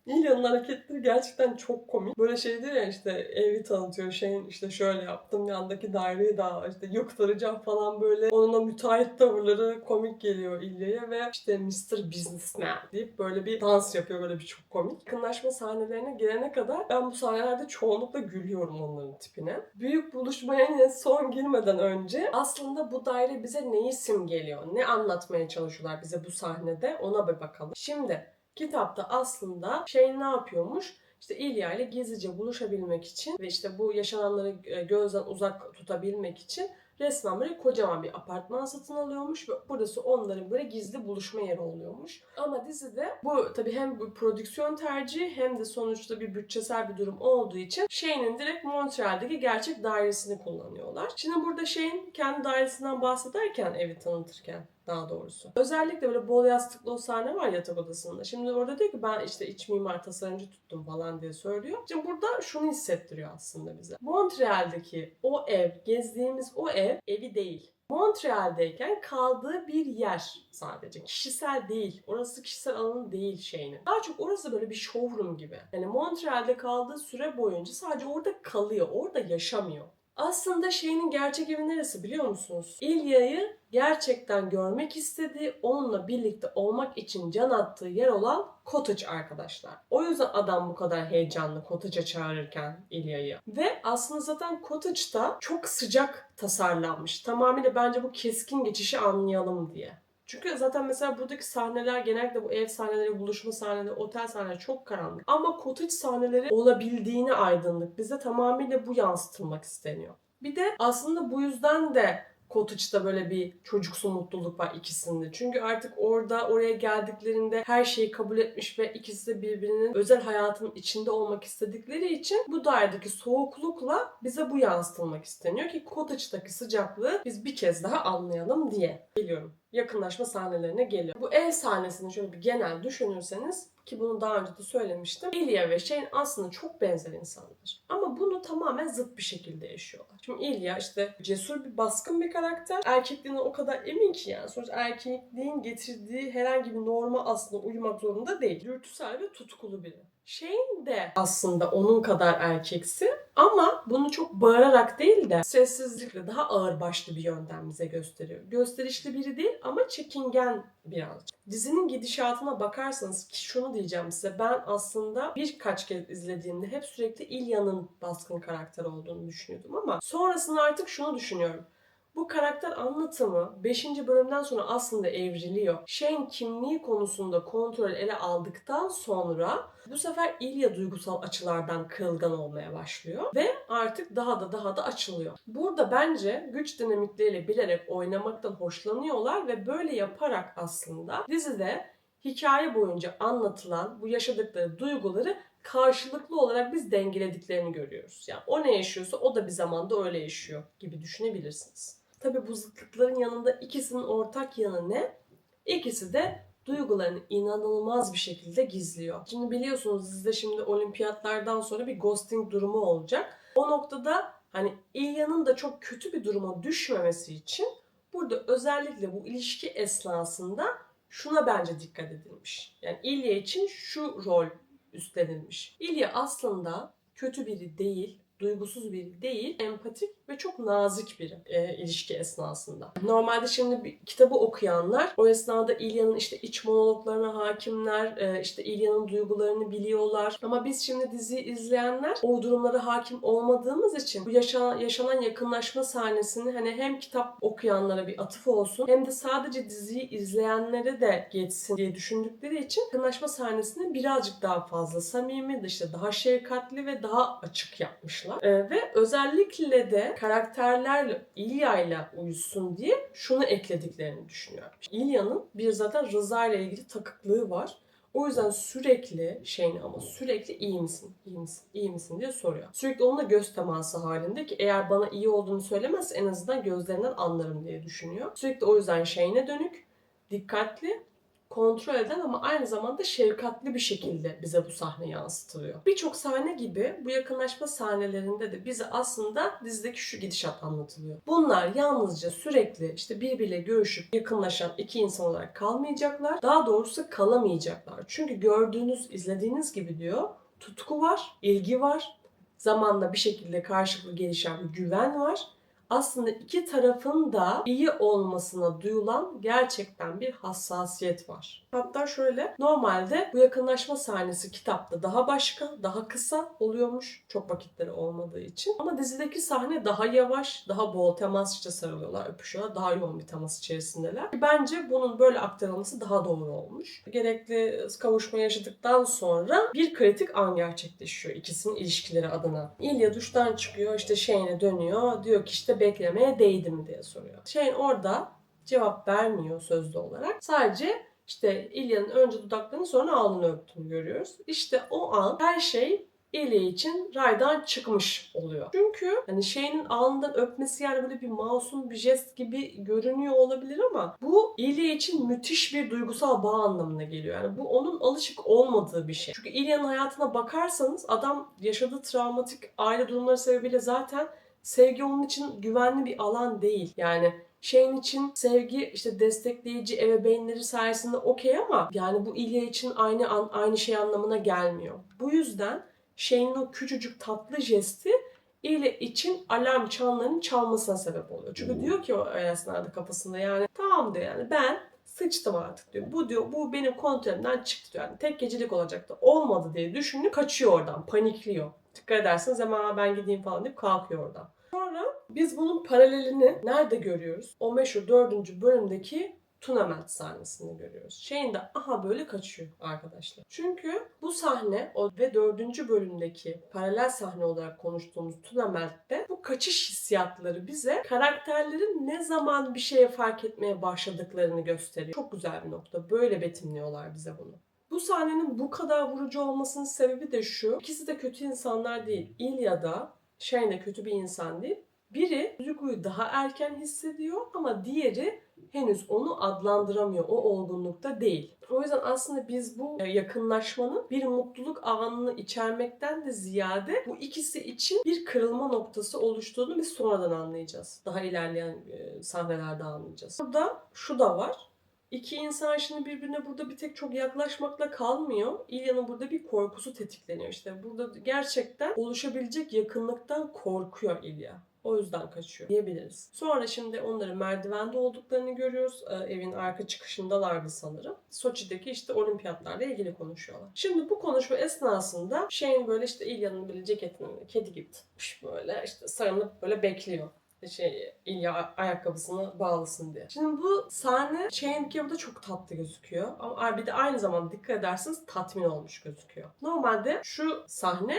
İlya'nın hareketleri gerçekten çok komik. Böyle şey diyor ya işte evi tanıtıyor şeyin işte şöyle yaptım yandaki daireyi daha işte yıktıracağım falan böyle. Onun o müteahhit tavırları komik geliyor İlya'ya ve işte Mr. Businessman deyip böyle bir dans yapıyor böyle bir çok komik. Yakınlaşma sahnelerine gelene kadar ben bu sahnelerde çoğunlukla gülüyorum onların tipine. Büyük buluşmaya yine son girmeden önce aslında bu daire bize neyi simgeliyor? Ne anlatmaya çalışıyorlar bize bu sahnede? Ona bir bakalım. Şimdi kitapta aslında şey ne yapıyormuş? İşte İlya ile gizlice buluşabilmek için ve işte bu yaşananları gözden uzak tutabilmek için resmen böyle kocaman bir apartman satın alıyormuş ve burası onların böyle gizli buluşma yeri oluyormuş. Ama dizide bu tabii hem bu prodüksiyon tercihi hem de sonuçta bir bütçesel bir durum olduğu için Shane'in direkt Montreal'deki gerçek dairesini kullanıyorlar. Şimdi burada Shane kendi dairesinden bahsederken evi tanıtırken daha doğrusu. Özellikle böyle bol yastıklı o sahne var yatak odasında. Şimdi orada diyor ki ben işte iç mimar tasarımcı tuttum falan diye söylüyor. Şimdi burada şunu hissettiriyor aslında bize. Montreal'deki o ev, gezdiğimiz o ev evi değil. Montreal'deyken kaldığı bir yer sadece. Kişisel değil. Orası kişisel alanı değil şeyinin. Daha çok orası böyle bir showroom gibi. Yani Montreal'de kaldığı süre boyunca sadece orada kalıyor. Orada yaşamıyor. Aslında şeyinin gerçek evi neresi biliyor musunuz? İlya'yı gerçekten görmek istediği, onunla birlikte olmak için can attığı yer olan Cottage arkadaşlar. O yüzden adam bu kadar heyecanlı Cottage'a çağırırken İlya'yı. Ve aslında zaten Cottage'da çok sıcak tasarlanmış. Tamamıyla bence bu keskin geçişi anlayalım diye. Çünkü zaten mesela buradaki sahneler genellikle bu ev sahneleri, buluşma sahneleri, otel sahneleri çok karanlık. Ama cottage sahneleri olabildiğini aydınlık. Bize tamamıyla bu yansıtılmak isteniyor. Bir de aslında bu yüzden de Cottage'da böyle bir çocuksu mutluluk var ikisinde. Çünkü artık oraya geldiklerinde her şeyi kabul etmiş ve ikisi de birbirinin özel hayatının içinde olmak istedikleri için bu dairedeki soğuklukla bize bu yansıtılmak isteniyor ki Cottage'daki sıcaklığı biz bir kez daha anlayalım diye. Geliyorum. Yakınlaşma sahnelerine geliyor. Bu ev sahnesini şöyle bir genel düşünürseniz ki bunu daha önce de söylemiştim. İlya ve Shane aslında çok benzer insanlar. Ama bunu tamamen zıt bir şekilde yaşıyorlar. Şimdi İlya işte cesur bir baskın bir karakter. Erkekliğine o kadar emin ki yani. Sonuçta erkekliğin getirdiği herhangi bir norma aslında uymak zorunda değil. Dürtüsel ve tutkulu biri. Shane de aslında onun kadar erkeksi ama bunu çok bağırarak değil de sessizlikle daha ağırbaşlı bir yönden bize gösteriyor. Gösterişli biri değil ama çekingen birazcık. Dizinin gidişatına bakarsanız ki şunu diyeceğim size. Ben aslında birkaç kez izlediğimde hep sürekli İlya'nın baskın karakter olduğunu düşünüyordum ama sonrasında artık şunu düşünüyorum. Bu karakter anlatımı 5. bölümden sonra aslında evriliyor. Shane kimliği konusunda kontrol ele aldıktan sonra bu sefer İlya duygusal açılardan kırılgan olmaya başlıyor ve artık daha da açılıyor. Burada bence güç dinamikleriyle bilerek oynamaktan hoşlanıyorlar ve böyle yaparak aslında dizide hikaye boyunca anlatılan bu yaşadıkları duyguları karşılıklı olarak biz dengelediklerini görüyoruz. Yani o ne yaşıyorsa o da bir zamanda öyle yaşıyor gibi düşünebilirsiniz. Tabii bu zıtlıkların yanında ikisinin ortak yanı ne? İkisi de duygularını inanılmaz bir şekilde gizliyor. Şimdi biliyorsunuz dizide şimdi olimpiyatlardan sonra bir ghosting durumu olacak. O noktada hani İlya'nın da çok kötü bir duruma düşmemesi için burada özellikle bu ilişki esnasında şuna bence dikkat edilmiş. Yani İlya için şu rol üstlenilmiş. İlya aslında kötü biri değil, duygusuz biri değil, empatik ve çok nazik biri ilişki esnasında. Normalde şimdi bir kitabı okuyanlar o esnada İlya'nın işte iç monologlarına hakimler, işte İlya'nın duygularını biliyorlar. Ama biz şimdi diziyi izleyenler o durumlara hakim olmadığımız için bu yaşanan yakınlaşma sahnesini hani hem kitap okuyanlara bir atıf olsun hem de sadece diziyi izleyenlere de geçsin diye düşündükleri için yakınlaşma sahnesini birazcık daha fazla samimi, işte daha şefkatli ve daha açık yapmışlar. Ve özellikle de karakterlerle İlya'yla uyusun diye şunu eklediklerini düşünüyorum. İlya'nın bir zaten Rıza ile ilgili takıklığı var. O yüzden sürekli sürekli iyi misin, iyi misin, iyi misin diye soruyor. Sürekli onunla göz teması halinde ki eğer bana iyi olduğunu söylemezse en azından gözlerinden anlarım diye düşünüyor. Sürekli o yüzden Shane'e dönük, dikkatli, kontrol eden ama aynı zamanda şefkatli bir şekilde bize bu sahne yansıtılıyor. Birçok sahne gibi bu yakınlaşma sahnelerinde de bize aslında dizideki şu gidişat anlatılıyor. Bunlar yalnızca sürekli işte birbiriyle görüşüp yakınlaşan iki insan olarak kalmayacaklar. Daha doğrusu kalamayacaklar. Çünkü gördüğünüz, izlediğiniz gibi diyor, tutku var, ilgi var. Zamanla bir şekilde karşılıklı gelişen bir güven var. Aslında iki tarafın da iyi olmasına duyulan gerçekten bir hassasiyet var. Hatta şöyle, normalde bu yakınlaşma sahnesi kitapta daha başka, daha kısa oluyormuş. Çok vakitleri olmadığı için. Ama dizideki sahne daha yavaş, daha bol temasçı sarılıyorlar, öpüşüyorlar. Daha yoğun bir temas içerisindeler. Bence bunun böyle aktarılması daha doğru olmuş. Gerekli kavuşma yaşadıktan sonra bir kritik an gerçekleşiyor ikisinin ilişkileri adına. İlya duştan çıkıyor, işte Shane'e dönüyor. Diyor ki işte beklemeye değdi mi diye soruyor. Shane orada cevap vermiyor sözlü olarak. Sadece işte İlya'nın önce dudaklarını sonra alnını öptüğünü görüyoruz. İşte o an her şey İlya için raydan çıkmış oluyor. Çünkü hani Shane'in alnından öpmesi yani böyle bir masum bir jest gibi görünüyor olabilir ama bu İlya için müthiş bir duygusal bağ anlamına geliyor. Yani bu onun alışık olmadığı bir şey. Çünkü İlya'nın hayatına bakarsanız adam yaşadığı travmatik aile durumları sebebiyle zaten sevgi onun için güvenli bir alan değil. Yani Shane için sevgi işte destekleyici ebeveynleri sayesinde okey ama yani bu İlya için aynı şey anlamına gelmiyor. Bu yüzden Shane'in o küçücük tatlı jesti İlya için alarm çanlarının çalmasına sebep oluyor. Çünkü diyor ki o esnada kafasında yani tamam diyor yani ben sıçtım artık diyor. Bu benim kontrolümden çıktı diyor. Yani tek gecelik olacaktı. Olmadı diye düşünüp kaçıyor oradan. Panikliyor. Dikkat ederseniz hemen ben gideyim falan deyip kalkıyor oradan. Sonra biz bunun paralelini nerede görüyoruz? O meşhur 4. bölümdeki Tunament sahnesinde görüyoruz. Shane de aha böyle kaçıyor arkadaşlar. Çünkü bu sahne ve 4. bölümdeki paralel sahne olarak konuştuğumuz Tunament'te bu kaçış hissiyatları bize karakterlerin ne zaman bir şeye fark etmeye başladıklarını gösteriyor. Çok güzel bir nokta. Böyle betimliyorlar bize bunu. Bu sahnenin bu kadar vurucu olmasının sebebi de şu. İkisi de kötü insanlar değil. İlya da Shane de kötü bir insan değil. Biri duyguyu daha erken hissediyor ama diğeri henüz onu adlandıramıyor. O olgunlukta değil. O yüzden aslında biz bu yakınlaşmanın bir mutluluk anını içermekten de ziyade bu ikisi için bir kırılma noktası oluştuğunu biz sonradan anlayacağız. Daha ilerleyen sahnelerde anlayacağız. Burada şu da var. İki insan şimdi birbirine burada bir tek çok yaklaşmakla kalmıyor. İlya'nın burada bir korkusu tetikleniyor. İşte burada gerçekten oluşabilecek yakınlıktan korkuyor İlya. O yüzden kaçıyor diyebiliriz. Sonra şimdi onların merdivende olduklarını görüyoruz. Evin arka çıkışındalardı sanırım. Soçi'deki işte olimpiyatlarla ilgili konuşuyorlar. Şimdi bu konuşma esnasında Shane böyle işte İlya'nın böyle ceketini kedi gibi tutmuş böyle işte sarılıp böyle bekliyor. İlya ayakkabısını bağlasın diye. Şimdi bu sahne Shane'inki burada çok tatlı gözüküyor. Ama bir de aynı zamanda dikkat ederseniz tatmin olmuş gözüküyor. Normalde şu sahne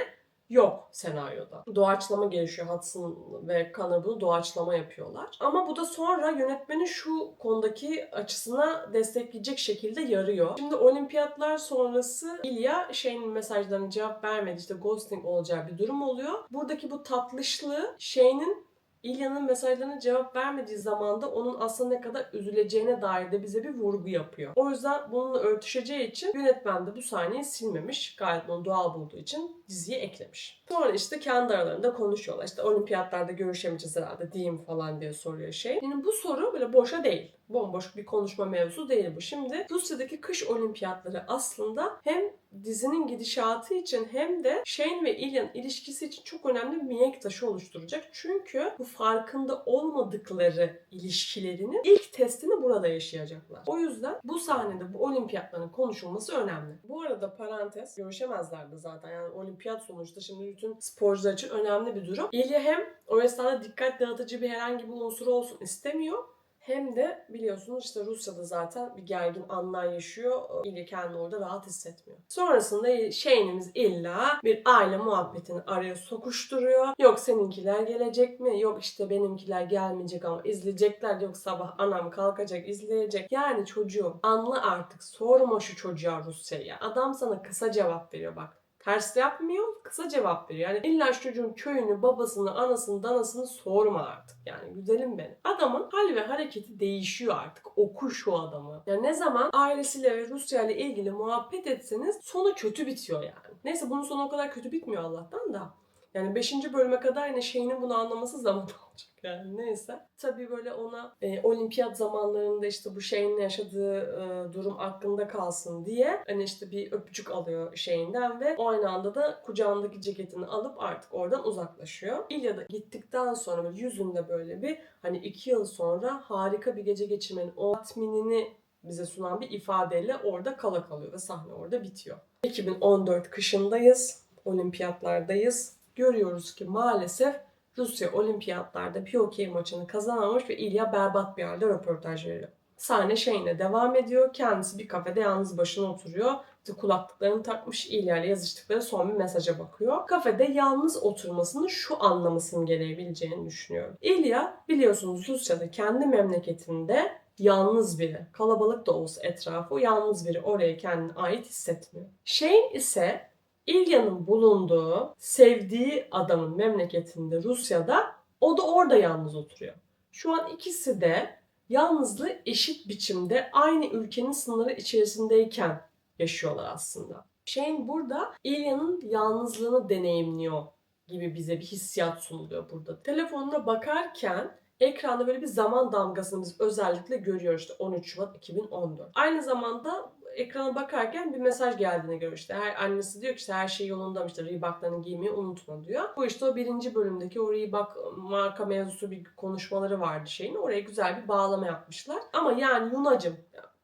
yok senaryoda. Doğaçlama gelişiyor. Hudson ve Connor bunu doğaçlama yapıyorlar. Ama bu da sonra yönetmenin şu konudaki açısına destekleyecek şekilde yarıyor. Şimdi olimpiyatlar sonrası İlya Shane'in mesajlarına cevap vermedi. İşte ghosting olacağı bir durum oluyor. Buradaki bu tatlışlığı Shane'in İlya'nın mesajlarına cevap vermediği zaman da onun aslında ne kadar üzüleceğine dair de bize bir vurgu yapıyor. O yüzden bununla örtüşeceği için yönetmen de bu sahneyi silmemiş. Gayet bunu doğal bulduğu için diziye eklemiş. Sonra işte kendi aralarında konuşuyorlar. İşte olimpiyatlarda görüşemeyeceğiz herhalde değil mi falan diye soruyor şey. Yani bu soru böyle boşa değil. Bomboş bir konuşma mevzusu değil bu. Şimdi Rusya'daki kış olimpiyatları aslında hem dizinin gidişatı için hem de Shane ve Ilya'nın ilişkisi için çok önemli bir mihenk taşı oluşturacak. Çünkü bu farkında olmadıkları ilişkilerinin ilk testini burada yaşayacaklar. O yüzden bu sahnede bu olimpiyatların konuşulması önemli. Bu arada parantez, görüşemezlerdi zaten. Yani olimpiyat sonuçta şimdi bütün sporcular için önemli bir durum. Ilya hem o esnada dikkat dağıtıcı bir herhangi bir unsur olsun istemiyor. Hem de biliyorsunuz işte Rusya'da zaten bir gergin anlar yaşıyor. İlya kendini orada rahat hissetmiyor. Sonrasında Shane'imiz illa bir aile muhabbetini araya sokuşturuyor. Yok seninkiler gelecek mi? Yok işte benimkiler gelmeyecek ama izleyecekler. Yok sabah anam kalkacak izleyecek. Yani çocuğum anla artık, sorma şu çocuğa Rusya'yı. Adam sana kısa cevap veriyor bak. Ters yapmıyor, kısa cevap veriyor. Yani illa şu çocuğun köyünü, babasını, anasını, danasını sorma artık. Yani güzelim benim. Adamın hal ve hareketi değişiyor artık. Oku şu adamı. Yani ne zaman ailesiyle ve Rusya ile ilgili muhabbet etseniz sonu kötü bitiyor yani. Neyse bunun sonu o kadar kötü bitmiyor Allah'tan da. Yani 5. bölüme kadar yine Shane'in bunu anlaması zaman alacak yani neyse. Tabii böyle ona olimpiyat zamanlarında işte bu Shane'in yaşadığı durum aklında kalsın diye hani işte bir öpücük alıyor Shane'den ve o aynı anda da kucağındaki ceketini alıp artık oradan uzaklaşıyor. İlya da gittikten sonra böyle yüzünde böyle bir hani 2 yıl sonra harika bir gece geçirmenin o tatminini bize sunan bir ifadeyle orada kala kalıyor ve sahne orada bitiyor. 2014 kışındayız, olimpiyatlardayız. Görüyoruz ki maalesef Rusya olimpiyatlarda bir hokey maçını kazanamamış ve İlya berbat bir halde röportaj veriyor. Sahne Shane'le devam ediyor. Kendisi bir kafede yalnız başına oturuyor. İşte kulaklıklarını takmış İlya ile yazıştıkları son bir mesaja bakıyor. Kafede yalnız oturmasının şu anlamı simgeleyebileceğini düşünüyorum. İlya biliyorsunuz Rusya'da kendi memleketinde yalnız biri. Kalabalık da olsa etrafı yalnız biri oraya kendine ait hissetmiyor. Shane ise İlya'nın bulunduğu, sevdiği adamın memleketinde Rusya'da o da orada yalnız oturuyor. Şu an ikisi de yalnızlığı eşit biçimde aynı ülkenin sınırı içerisindeyken yaşıyorlar aslında. Shane burada İlya'nın yalnızlığını deneyimliyor gibi bize bir hissiyat sunuluyor burada. Telefonuna bakarken ekranda böyle bir zaman damgasını biz özellikle görüyoruz işte 13 Şubat 2014. Aynı zamanda ekrana bakarken bir mesaj geldiğini görüyor işte. Annesi diyor ki işte her şey yolunda mı işte Reebok'larını giymeyi unutma diyor. Bu işte o 1. bölümdeki o Reebok marka mevzusu bir konuşmaları vardı şeyin. Oraya güzel bir bağlama yapmışlar. Ama yani Yunacım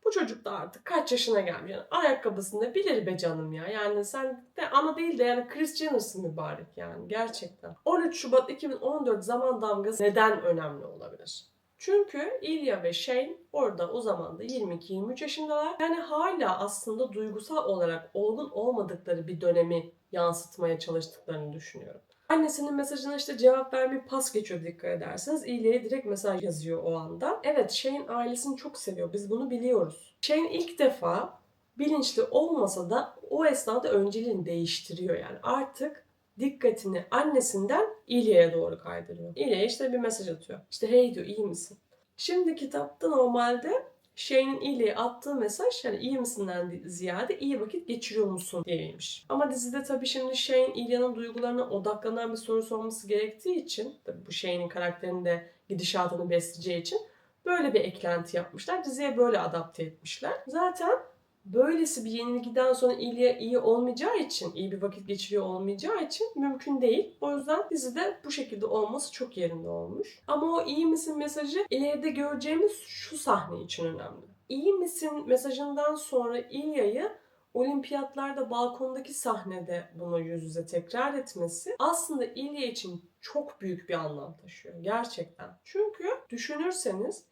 bu çocuk da artık kaç yaşına gelmiş. Yani ayakkabısını bilir be canım ya. Yani sen de ana değil de yani Kris Jenner'sın mübarek yani gerçekten. 13 Şubat 2014 zaman damgası neden önemli olabilir? Çünkü Ilya ve Shane orada o zaman da 22-23 yaşındalar. Yani hala aslında duygusal olarak olgun olmadıkları bir dönemi yansıtmaya çalıştıklarını düşünüyorum. Annesinin mesajına işte cevap vermeye pas geçiyor dikkat ederseniz. İlya'ya direkt mesaj yazıyor o anda. Evet Shane ailesini çok seviyor. Biz bunu biliyoruz. Shane ilk defa bilinçli olmasa da o esnada önceliğini değiştiriyor yani. Artık dikkatini annesinden İlya'ya doğru kaydırıyor. İlya'ya işte bir mesaj atıyor. İşte hey diyor iyi misin? Şimdi kitapta normalde Shane'in İlya'ya attığı mesaj yani iyi misinden ziyade iyi vakit geçiriyor musun diyeymiş. Ama dizide tabii şimdi Shane İlya'nın duygularına odaklanan bir soru sorması gerektiği için tabii bu Shane'in karakterinin de gidişatını besleyeceği için böyle bir eklenti yapmışlar. Diziye böyle adapte etmişler. Zaten böylesi bir yenilgiden sonra İlya iyi olmayacağı için, iyi bir vakit geçiriyor olmayacağı için mümkün değil. O yüzden dizide bu şekilde olması çok yerinde olmuş. Ama o iyi misin mesajı ileride göreceğimiz şu sahne için önemli. İyi misin mesajından sonra İlya'yı olimpiyatlarda balkondaki sahnede bunu yüz yüze tekrar etmesi aslında İlya için çok büyük bir anlam taşıyor. Gerçekten. Çünkü düşünürseniz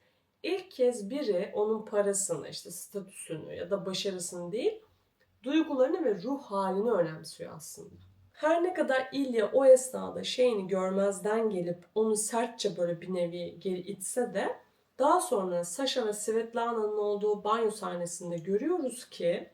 İlk kez biri onun parasını, işte statüsünü ya da başarısını değil, duygularını ve ruh halini önemsiyor aslında. Her ne kadar İlya o esnada şeyini görmezden gelip onu sertçe böyle bir nevi geri itse de daha sonra Sasha ve Svetlana'nın olduğu banyo sahnesinde görüyoruz ki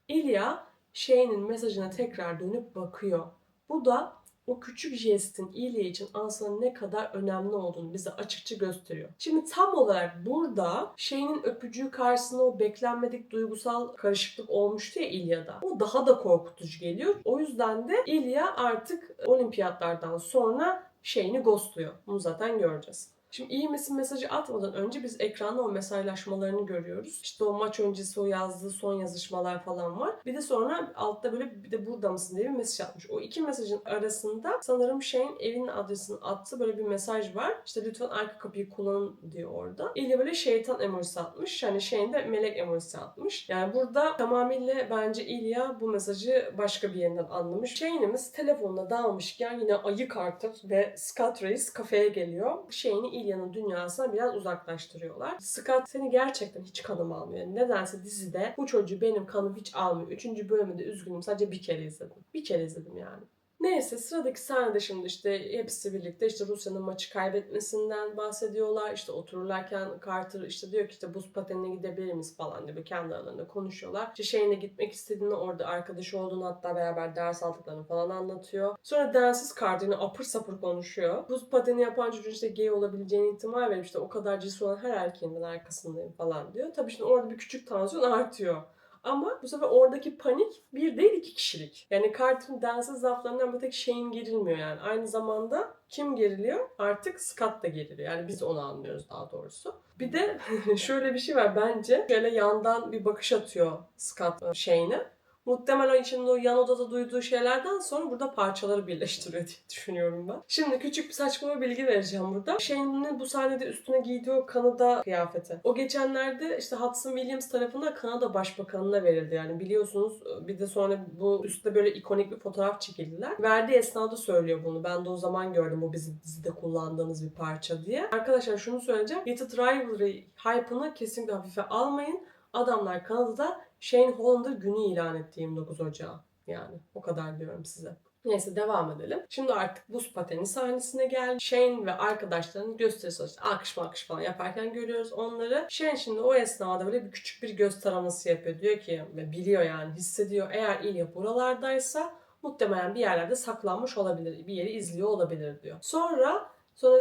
İlya Shane'in mesajına tekrar dönüp bakıyor. Bu da o küçük jestin İlya için aslında ne kadar önemli olduğunu bize açıkça gösteriyor. Şimdi tam olarak burada Shane'in öpücüğü karşısında o beklenmedik duygusal karışıklık olmuştu ya İlya'da. O daha da korkutucu geliyor. O yüzden de İlya artık olimpiyatlardan sonra Shane'i ghostluyor. Bunu zaten göreceğiz. Şimdi iyi misin mesajı atmadan önce biz ekranda o mesajlaşmalarını görüyoruz. İşte o maç öncesi o yazdığı son yazışmalar falan var. Bir de sonra altta böyle bir de burada mısın diye bir mesaj atmış. O iki mesajın arasında sanırım Shane evinin adresini attı. Böyle bir mesaj var. İşte lütfen arka kapıyı kullanın diyor orada. İlya böyle şeytan emojisi atmış. Yani Shane de melek emojisi atmış. Yani burada tamamıyla bence İlya bu mesajı başka bir yerinden anlamış. Shane'imiz telefonuna dalmışken yine ayı Carter ve Scott Reis kafeye geliyor. Shane'i İlya'nın dünyasına biraz uzaklaştırıyorlar. Scott seni gerçekten hiç kanım almıyor. Nedense dizide bu çocuğu benim kanım hiç almıyor. 3. bölümünde üzgünüm. Sadece bir kere izledim. Bir kere izledim yani. Neyse sıradaki sahnede şimdi işte hepsi birlikte işte Rusya'nın maçı kaybetmesinden bahsediyorlar. İşte otururlarken Carter işte diyor ki işte buz patenine gidebilir miyiz falan diye kendi aralarında konuşuyorlar. İşte Shane'e gitmek istediğini, orada arkadaşı olduğunu, hatta beraber ders aldıklarını falan anlatıyor. Sonra densiz Carter yine apır sapır konuşuyor. Buz pateni yapan çocuğun işte gay olabileceğine ihtimal verip işte o kadar cesur olan her erkeğin ben arkasındayım falan diyor. Tabii şimdi orada bir küçük tansiyon artıyor. Ama bu sefer oradaki panik bir değil 2 kişilik. Yani Carter'ın densiz laflarından bir tek Shane gerilmiyor yani. Aynı zamanda kim geriliyor? Artık Scott da geriliyor. Yani biz onu anlıyoruz daha doğrusu. Bir de şöyle bir şey var bence. Şöyle yandan bir bakış atıyor Scott Shane'e. Muhtemelen içinde o yan odada duyduğu şeylerden sonra burada parçaları birleştiriyor diye düşünüyorum ben. Şimdi küçük bir saçma bir bilgi vereceğim burada. Shane'in bu sahnede üstüne giydiği o Kanada kıyafeti. O geçenlerde işte Hudson Williams tarafından Kanada Başbakanı'na verildi. Yani biliyorsunuz bir de sonra bu üstte böyle ikonik bir fotoğraf çekildiler. Verdiği esnada söylüyor bunu. Ben de o zaman gördüm bu bizim dizide kullandığımız bir parça diye. Arkadaşlar şunu söyleyeceğim. Heated Rivalry hype'ını kesinlikle hafife almayın. Adamlar Kanada'da Shane Hollander günü ilan etti 29 Ocağı. Yani o kadar diyorum size. Neyse devam edelim. Şimdi artık buz pateni sahnesine geldi. Shane ve arkadaşlarının gösterisi işte alkış malkış falan yaparken görüyoruz onları. Shane şimdi o esnada böyle bir küçük bir göz taraması yapıyor. Diyor ki ve biliyor yani hissediyor eğer İlya buralardaysa muhtemelen bir yerlerde saklanmış olabilir. Bir yeri izliyor olabilir diyor. Sonra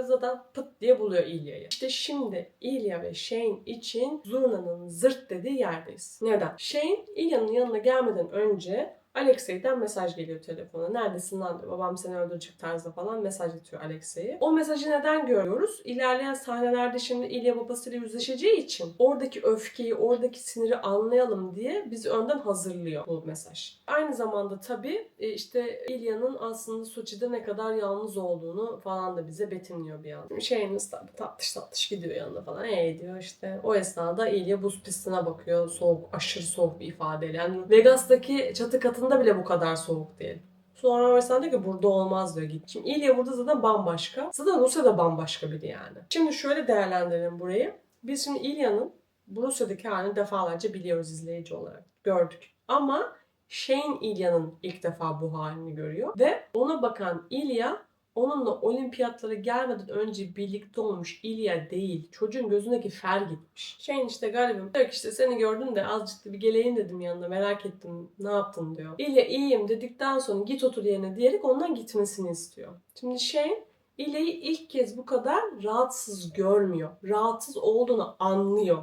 zaten pıt diye buluyor İlya'yı. İşte şimdi İlya ve Shane için zurnanın zırt dediği yerdeyiz. Neden? Shane İlya'nın yanına gelmeden önce Alexey'den mesaj geliyor telefona. Neredesin lan diyor. Babam seni öldürecek tarzda falan mesaj atıyor Alexey'e. O mesajı neden görüyoruz? İlerleyen sahnelerde şimdi İlya babasıyla yüzleşeceği için oradaki öfkeyi, oradaki siniri anlayalım diye bizi önden hazırlıyor bu mesaj. Aynı zamanda tabii işte İlya'nın aslında Soçi'de ne kadar yalnız olduğunu falan da bize betimliyor bir an. Şeyiniz tabii tatlış tatlış gidiyor yanına falan. Diyor işte. O esnada İlya buz pistine bakıyor. Soğuk, aşırı soğuk bir ifadeyle. Yani Vegas'taki çatı katında bile bu kadar soğuk değil. Sonra mesela diyor ki burada olmaz diyor git. Şimdi İlya burada zaten bambaşka. Zaten Rusya da bambaşka biri yani. Şimdi şöyle değerlendirelim burayı. Biz şimdi İlya'nın Rusya'daki halini defalarca biliyoruz izleyici olarak. Gördük. Ama Shane İlya'nın ilk defa bu halini görüyor. Ve ona bakan İlya onunla olimpiyatlara gelmeden önce birlikte olmuş İlya değil. Çocuğun gözündeki fer gitmiş. Shane işte galibim. Diyor ki işte seni gördüm de azıcık bir geleyim dedim yanına merak ettim ne yaptın diyor. İlya iyiyim dedikten sonra git otur yerine diyerek ondan gitmesini istiyor. Şimdi Shane İlya'yı ilk kez bu kadar rahatsız görmüyor. Rahatsız olduğunu anlıyor.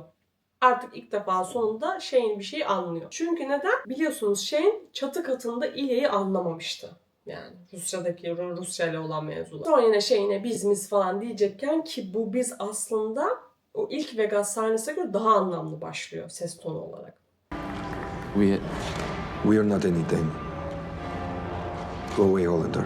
Artık ilk defa sonunda Shane bir şey anlıyor. Çünkü neden? Biliyorsunuz Shane çatı katında İlya'yı anlamamıştı. Yani Rusya'daki Rusya ile olan mevzular. Sonra yine Shane'e biz falan diyecekken ki bu biz aslında o ilk Vegas sahnesine göre daha anlamlı başlıyor ses tonu olarak. We are not anything. Go away, Hollander.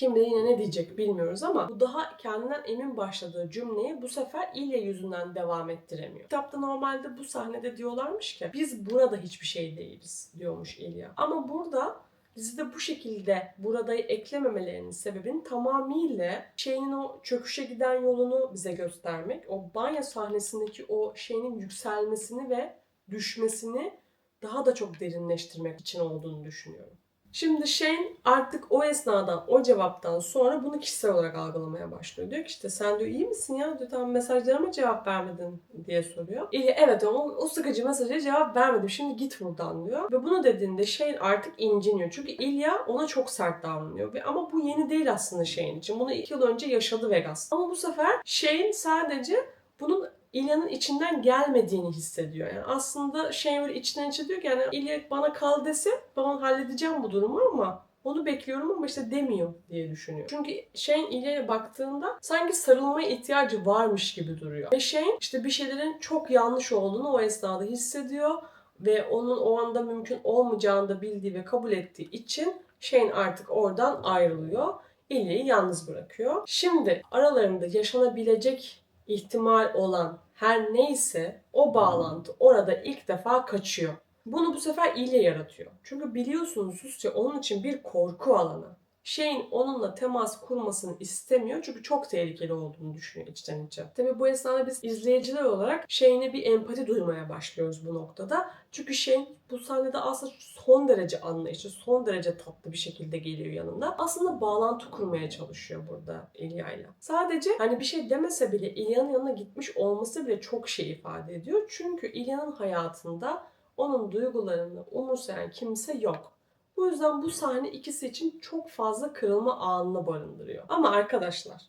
Kim bilir yine ne diyecek bilmiyoruz ama bu daha kendinden emin başladığı cümleyi bu sefer İlya yüzünden devam ettiremiyor. Kitapta normalde bu sahnede diyorlarmış ki biz burada hiçbir şey değiliz diyormuş İlya. Ama burada dizide bu şekilde buradayı eklememelerinin sebebinin tamamıyla şeyin o çöküşe giden yolunu bize göstermek. O banyo sahnesindeki o şeyin yükselmesini ve düşmesini daha da çok derinleştirmek için olduğunu düşünüyorum. Şimdi Shane artık o esnadan, o cevaptan sonra bunu kişisel olarak algılamaya başlıyor. Diyor ki işte sen diyor iyi misin ya? Diyor tamam mesajlarıma cevap vermedin diye soruyor. İlya evet o sıkıcı mesaja cevap vermedim. Şimdi git buradan diyor. Ve bunu dediğinde Shane artık inciniyor. Çünkü İlya ona çok sert davranıyor. Ama bu yeni değil aslında Shane için. Bunu 2 yıl önce yaşadı Vegas. Ama bu sefer Shane sadece bunun İlya'nın içinden gelmediğini hissediyor. Yani aslında böyle içten içe diyor ki yani İlya bana kal dese ben halledeceğim bu durumu ama onu bekliyorum ama işte demiyor diye düşünüyor. Çünkü Shane İlya'ya baktığında sanki sarılmaya ihtiyacı varmış gibi duruyor. Ve Shane işte bir şeylerin çok yanlış olduğunu o esnada hissediyor ve onun o anda mümkün olmayacağını da bildiği ve kabul ettiği için Shane artık oradan ayrılıyor. İlya'yı yalnız bırakıyor. Şimdi aralarında yaşanabilecek ihtimal olan her neyse o bağlantı orada ilk defa kaçıyor. Bunu bu sefer İlya yaratıyor. Çünkü biliyorsunuz Rusya onun için bir korku alanı. Shane onunla temas kurmasını istemiyor çünkü çok tehlikeli olduğunu düşünüyor içten içe. Tabii bu esnada biz izleyiciler olarak Shane'e bir empati duymaya başlıyoruz bu noktada. Çünkü Shane bu sahnede aslında son derece anlayışlı, son derece tatlı bir şekilde geliyor yanında. Aslında bağlantı kurmaya çalışıyor burada İlya'yla. Sadece hani bir şey demese bile İlya'nın yanına gitmiş olması bile çok şey ifade ediyor. Çünkü İlya'nın hayatında onun duygularını umursayan kimse yok. Bu yüzden bu sahne ikisi için çok fazla kırılma anını barındırıyor. Ama arkadaşlar,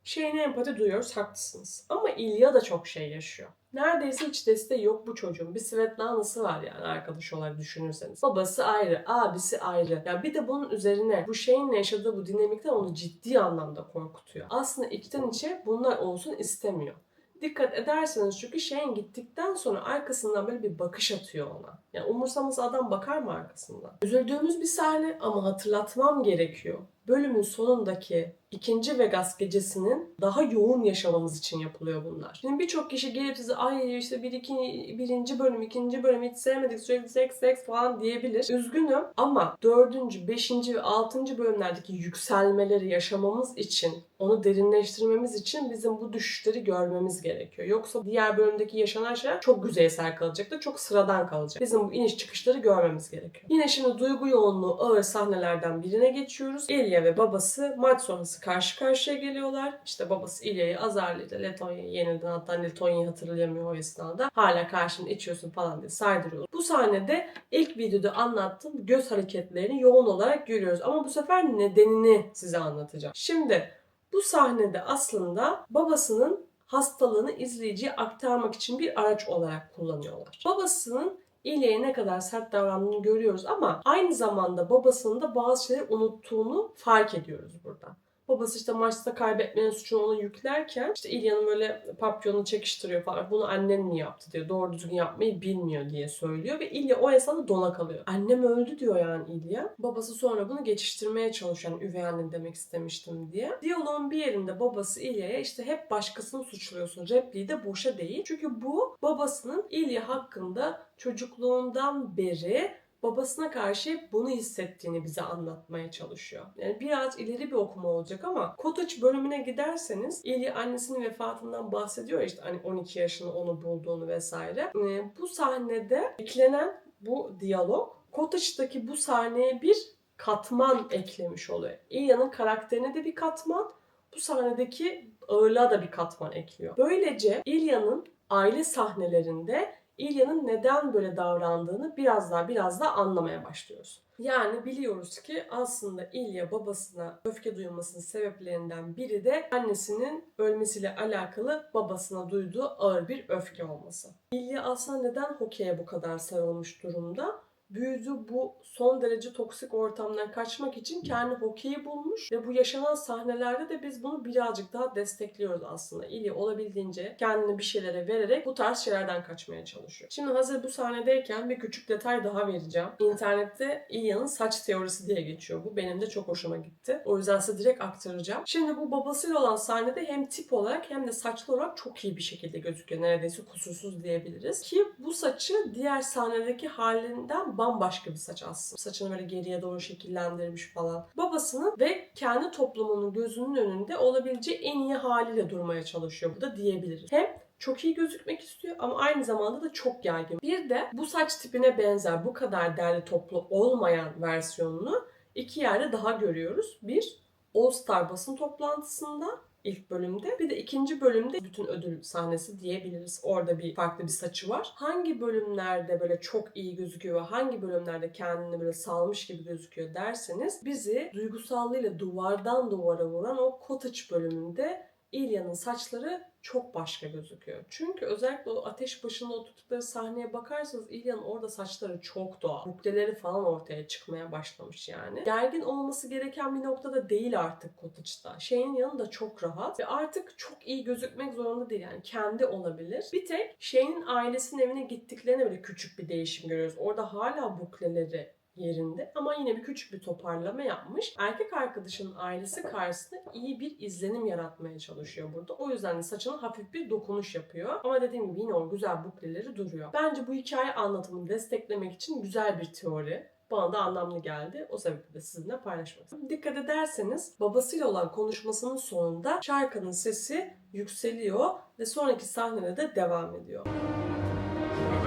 Shane'e empati duyuyoruz, haklısınız. Ama İlya da çok şey yaşıyor. Neredeyse hiç desteği yok bu çocuğun. Bir Svetlana'sı var yani arkadaş olarak düşünürseniz. Babası ayrı, abisi ayrı. Yani bir de bunun üzerine bu Shane'le yaşadığı bu dinamikten onu ciddi anlamda korkutuyor. Aslında içten içe bunlar olsun istemiyor. Dikkat ederseniz çünkü Shane gittikten sonra arkasından böyle bir bakış atıyor ona. Yani umursamaz adam bakar mı arkasından? Üzüldüğümüz bir sahne ama hatırlatmam gerekiyor. Bölümün sonundaki ikinci Vegas gecesinin daha yoğun yaşamamız için yapılıyor bunlar. Şimdi birçok kişi gelip size ay işte birinci bölüm, ikinci bölüm hiç sevmedik sürekli seks falan diyebilir. Üzgünüm ama dördüncü, beşinci ve altıncı bölümlerdeki yükselmeleri yaşamamız için, onu derinleştirmemiz için bizim bu düşüşleri görmemiz gerekiyor. Yoksa diğer bölümdeki yaşanan şeyler çok yüzeysel kalacaktır, çok sıradan kalacak. Bizim bu iniş çıkışları görmemiz gerekiyor. Yine şimdi duygu yoğunluğu ağır sahnelerden birine geçiyoruz. İlya ve babası maç sonrası karşı karşıya geliyorlar. İşte babası İlya'yı azarlıyor. Letonya'yı yenildin, hatta Letonya'yı hatırlayamıyor o esnada. Hala karşını içiyorsun falan diye saydırıyor. Bu sahnede ilk videoda anlattığım göz hareketlerini yoğun olarak görüyoruz. Ama bu sefer nedenini size anlatacağım. Şimdi bu sahnede aslında babasının hastalığını izleyiciye aktarmak için bir araç olarak kullanıyorlar. Babasının İlya'ya ne kadar sert davrandığını görüyoruz ama aynı zamanda babasının da bazı şeyleri unuttuğunu fark ediyoruz burada. Babası işte maçta kaybetmenin suçunu ona yüklerken işte İlya'nın böyle papyonunu çekiştiriyor falan. Bunu annen mi yaptı diyor. Doğru düzgün yapmayı bilmiyor diye söylüyor ve İlya o esnada dona kalıyor. Annem öldü diyor yani İlya. Babası sonra bunu geçiştirmeye çalışıyor. Yani üvey annen demek istemiştim diye. Diyaloğun bir yerinde babası İlya'ya işte hep başkasını suçluyorsun repliği de boşa değil. Çünkü bu babasının İlya hakkında çocukluğundan beri babasına karşı bunu hissettiğini bize anlatmaya çalışıyor. Yani biraz ileri bir okuma olacak ama Cottage bölümüne giderseniz İlya annesinin vefatından bahsediyor işte hani 12 yaşında onu bulduğunu vesaire. Bu sahnede eklenen bu diyalog Cottage'daki bu sahneye bir katman eklemiş oluyor. İlya'nın karakterine de bir katman, bu sahnedeki ağırlığa da bir katman ekliyor. Böylece İlya'nın aile sahnelerinde İlya'nın neden böyle davrandığını biraz daha anlamaya başlıyoruz. Yani biliyoruz ki aslında İlya babasına öfke duymasının sebeplerinden biri de annesinin ölmesiyle alakalı babasına duyduğu ağır bir öfke olması. İlya aslında neden hokeye bu kadar sarılmış durumda? Büyüdü bu son derece toksik ortamdan kaçmak için kendi hokeyi bulmuş ve bu yaşanan sahnelerde de biz bunu birazcık daha destekliyoruz aslında. İlya olabildiğince kendini bir şeylere vererek bu tarz şeylerden kaçmaya çalışıyor. Şimdi hazır bu sahnedeyken bir küçük detay daha vereceğim. İnternette İlya'nın saç teorisi diye geçiyor bu. Benim de çok hoşuma gitti. O yüzden size direkt aktaracağım. Şimdi bu babasıyla olan sahnede hem tip olarak hem de saçlı olarak çok iyi bir şekilde gözüküyor. Neredeyse kusursuz diyebiliriz. Ki bu saçı diğer sahnedeki halinden bambaşka bir saç aslında. Saçını böyle geriye doğru şekillendirmiş falan. Babasının ve kendi toplumunun gözünün önünde olabileceği en iyi haliyle durmaya çalışıyor burada diyebiliriz. Hem çok iyi gözükmek istiyor ama aynı zamanda da çok yaygın. Bir de bu saç tipine benzer, bu kadar derli toplu olmayan versiyonunu iki yerde daha görüyoruz. Bir, All Star basın toplantısında ilk bölümde. Bir de ikinci bölümde bütün ödül sahnesi diyebiliriz. Orada bir farklı bir saçı var. Hangi bölümlerde böyle çok iyi gözüküyor ve hangi bölümlerde kendini böyle salmış gibi gözüküyor derseniz bizi duygusallığıyla duvardan duvara vuran o Cottage bölümünde İlya'nın saçları çok başka gözüküyor. Çünkü özellikle o ateş başında oturdukları sahneye bakarsanız İlya'nın orada saçları çok doğal. Bukleleri falan ortaya çıkmaya başlamış yani. Gergin olması gereken bir noktada değil artık Cottage'da. Şeyin yanında çok rahat ve artık çok iyi gözükmek zorunda değil yani kendi olabilir. Bir tek Shane'in ailesinin evine gittiklerine bile küçük bir değişim görüyoruz. Orada hala bukleleri yerinde ama yine bir küçük bir toparlama yapmış. Erkek arkadaşının ailesi karşısında iyi bir izlenim yaratmaya çalışıyor burada. O yüzden de saçına hafif bir dokunuş yapıyor. Ama dediğim gibi yine o güzel bukleleri duruyor. Bence bu hikaye anlatımını desteklemek için güzel bir teori. Bana da anlamlı geldi. O sebeple de sizinle paylaşmak istedim. Dikkat ederseniz babasıyla olan konuşmasının sonunda şarkının sesi yükseliyor ve sonraki sahnede de devam ediyor.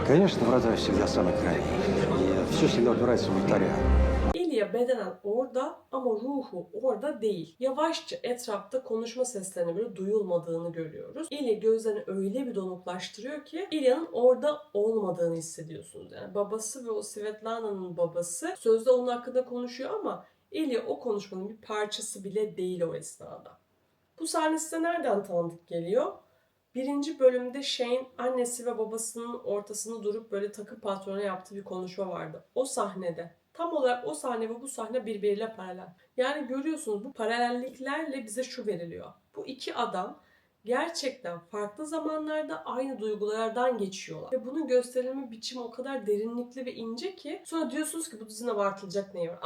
Конечно, врата всегда самый крайний. И все всегда упирается в вратаря. İlya bedenen orada ama ruhu orada değil. Yavaşça etrafta konuşma seslerinin böyle duyulmadığını görüyoruz. İlya gözlerini öyle bir donuklaştırıyor ki İlya'nın orada olmadığını hissediyorsunuz. Yani babası ve o Svetlana'nın babası sözde onun hakkında konuşuyor ama İlya o konuşmanın bir parçası bile değil o esnada. Bu sahne size nereden tanıdık geliyor? Birinci bölümde Shane annesi ve babasının ortasında durup böyle takı patrona yaptığı bir konuşma vardı. O sahnede. Tam olarak o sahne ve bu sahne birbiriyle paralel. Yani görüyorsunuz bu paralelliklerle bize şu veriliyor. Bu iki adam gerçekten farklı zamanlarda aynı duygulardan geçiyorlar. Ve bunun gösterilme biçimi o kadar derinlikli ve ince ki sonra diyorsunuz ki bu dizinin abartılacak neyi var?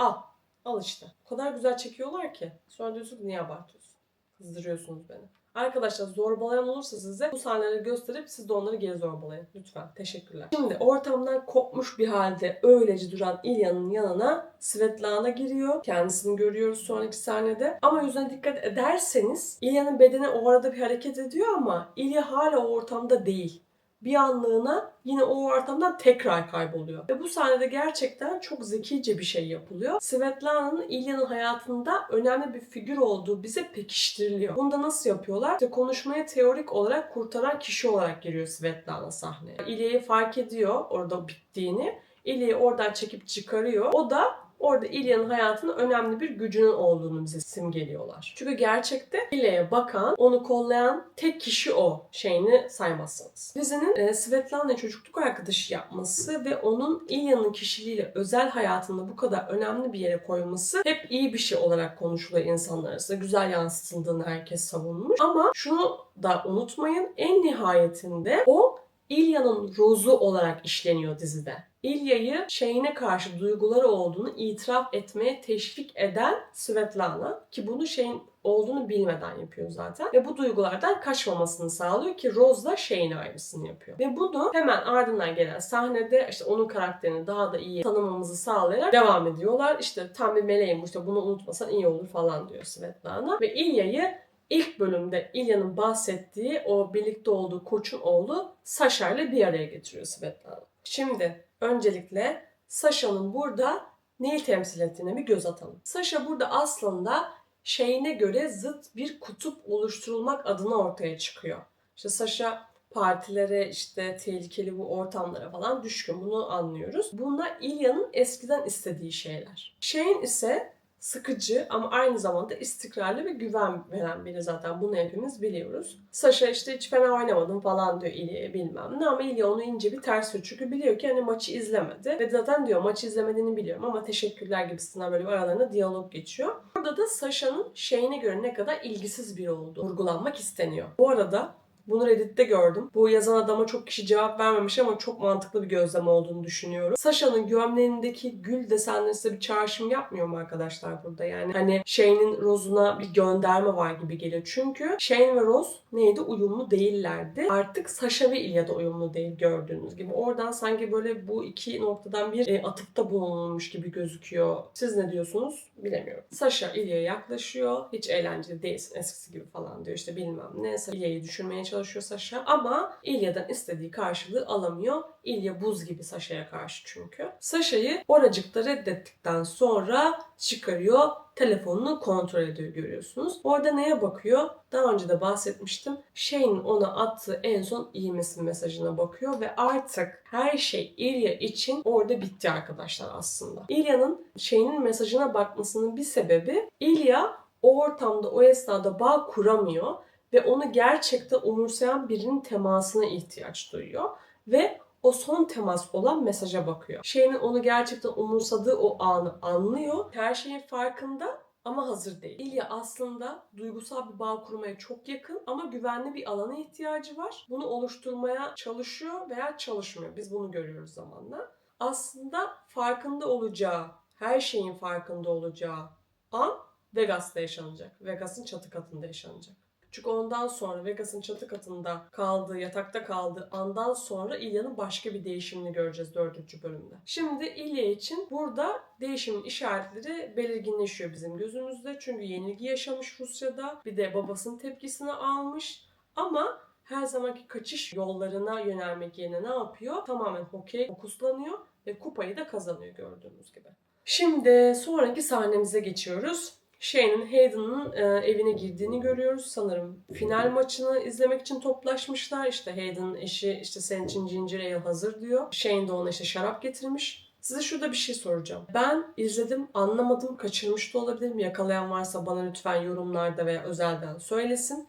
Al işte. O kadar güzel çekiyorlar ki. Sonra diyorsunuz ki niye abartıyorsun? Kızdırıyorsunuz beni. Arkadaşlar zorbalayan olursa size bu sahneleri gösterip siz de onları geri zorbalayın. Lütfen. Teşekkürler. Şimdi ortamdan kopmuş bir halde öylece duran İlya'nın yanına Svetlana giriyor. Kendisini görüyoruz sonraki sahnede. Ama yüzüne dikkat ederseniz İlya'nın bedeni o arada bir hareket ediyor ama İlya hala o ortamda değil. Bir anlığına yine o ortamdan tekrar kayboluyor. Ve bu sahnede gerçekten çok zekice bir şey yapılıyor. Svetlana'nın İlya'nın hayatında önemli bir figür olduğu bize pekiştiriliyor. Bunu da nasıl yapıyorlar? İşte konuşmaya teorik olarak kurtaran kişi olarak giriyor Svetlana sahneye. İlya'yı fark ediyor orada bittiğini. İlya'yı oradan çekip çıkarıyor. O da orada İlya'nın hayatında önemli bir gücünün olduğunu bize simgeliyorlar. Çünkü gerçekte İlya'ya bakan, onu kollayan tek kişi o. Şeyini saymazsanız. Dizinin Svetlana'ya çocukluk arkadaşı yapması ve onun İlya'nın kişiliğiyle özel hayatında bu kadar önemli bir yere koyması hep iyi bir şey olarak konuşuluyor insanlar arasında. Güzel yansıtıldığını herkes savunmuş. Ama şunu da unutmayın, en nihayetinde o İlya'nın Rose'u olarak işleniyor dizide. İlya'yı Shane'e karşı duyguları olduğunu itiraf etmeye teşvik eden Svetlana ki bunu Shane olduğunu bilmeden yapıyor zaten ve bu duygulardan kaçmamasını sağlıyor ki Rose da Shane aynısını yapıyor. Ve bunu hemen ardından gelen sahnede işte onun karakterini daha da iyi tanımamızı sağlayarak devam ediyorlar. İşte tam bir meleğim işte bunu unutmasan iyi olur falan diyor Svetlana ve İlya'yı İlk bölümde İlya'nın bahsettiği o birlikte olduğu koçun oğlu Sasha ile bir araya getiriyor Svetlana. Şimdi öncelikle Sasha'nın burada neyi temsil ettiğine bir göz atalım. Sasha burada aslında Shane'e göre zıt bir kutup oluşturulmak adına ortaya çıkıyor. İşte Sasha partilere, işte tehlikeli bu ortamlara falan düşkün. Bunu anlıyoruz. Bunlar İlya'nın eskiden istediği şeyler. Shane ise sıkıcı ama aynı zamanda istikrarlı ve güven veren biri zaten. Bunu hepimiz biliyoruz. Sasha işte hiç fena oynamadım falan diyor İlya'ya bilmem ne ama İlya onu ince bir ters diyor. Çünkü biliyor ki hani maçı izlemedi. Ve zaten diyor maçı izlemediğini biliyorum ama teşekkürler gibisinden böyle bir aralarında diyalog geçiyor. Burada da Sasha'nın Shane'e göre ne kadar ilgisiz biri olduğu vurgulanmak isteniyor. Bu arada bunu Reddit'te gördüm. Bu yazan adama çok kişi cevap vermemiş ama çok mantıklı bir gözlem olduğunu düşünüyorum. Sasha'nın gömleğindeki gül desenleri size bir çağrışım yapmıyor mu arkadaşlar burada? Yani hani Shane'in Rose'una bir gönderme var gibi geliyor. Çünkü Shane ve Rose neydi? Uyumlu değillerdi. Artık Sasha ve İlya da uyumlu değil gördüğünüz gibi. Oradan sanki böyle bu iki noktadan bir atıfta bulunulmuş gibi gözüküyor. Siz ne diyorsunuz? Bilemiyorum. Sasha İlya'ya yaklaşıyor. Hiç eğlenceli değilsin eskisi gibi falan diyor. İşte bilmem ne. İlya'yı düşürmeye çalışıyor. çalışıyor Sasha. Ama İlya'dan istediği karşılığı alamıyor. İlya buz gibi Sasha'ya karşı çünkü. Sasha'yı oracıkta reddettikten sonra çıkarıyor. Telefonunu kontrol ediyor görüyorsunuz. Orada neye bakıyor? Daha önce de bahsetmiştim. Shane'in ona attığı en son iyi misin mesajına bakıyor ve artık her şey İlya için orada bitti arkadaşlar aslında. İlya'nın Shane'in mesajına bakmasının bir sebebi İlya o ortamda o esnada bağ kuramıyor ve onu gerçekten umursayan birinin temasına ihtiyaç duyuyor ve o son temas olan mesaja bakıyor. Shane'in onu gerçekten umursadığı o anı anlıyor. Her şeyin farkında ama hazır değil. İlya aslında duygusal bir bağ kurmaya çok yakın ama güvenli bir alana ihtiyacı var. Bunu oluşturmaya çalışıyor veya çalışmıyor. Biz bunu görüyoruz zamanla. Aslında farkında olacağı, her şeyin farkında olacağı an Vegas'ta yaşanacak. Vegas'ın çatı katında yaşanacak. Çünkü ondan sonra Vegas'ın çatı katında kaldığı, yatakta kaldığı andan sonra İlya'nın başka bir değişimini göreceğiz 4. bölümde. Şimdi İlya için burada değişimin işaretleri belirginleşiyor bizim gözümüzde. Çünkü yenilgi yaşamış Rusya'da. Bir de babasının tepkisini almış. Ama her zamanki kaçış yollarına yönelmek yerine ne yapıyor? Tamamen hokey fokuslanıyor ve kupayı da kazanıyor gördüğünüz gibi. Şimdi sonraki sahnemize geçiyoruz. Shane'in Hayden'ın evine girdiğini görüyoruz. Sanırım final maçını izlemek için toplaşmışlar. İşte Hayden'ın eşi işte senin için ginger ale hazır diyor. Shane de ona işte şarap getirmiş. Size şurada bir şey soracağım. Ben izledim, anlamadım, kaçırmış da olabilirim. Yakalayan varsa bana lütfen yorumlarda veya özelden söylesin.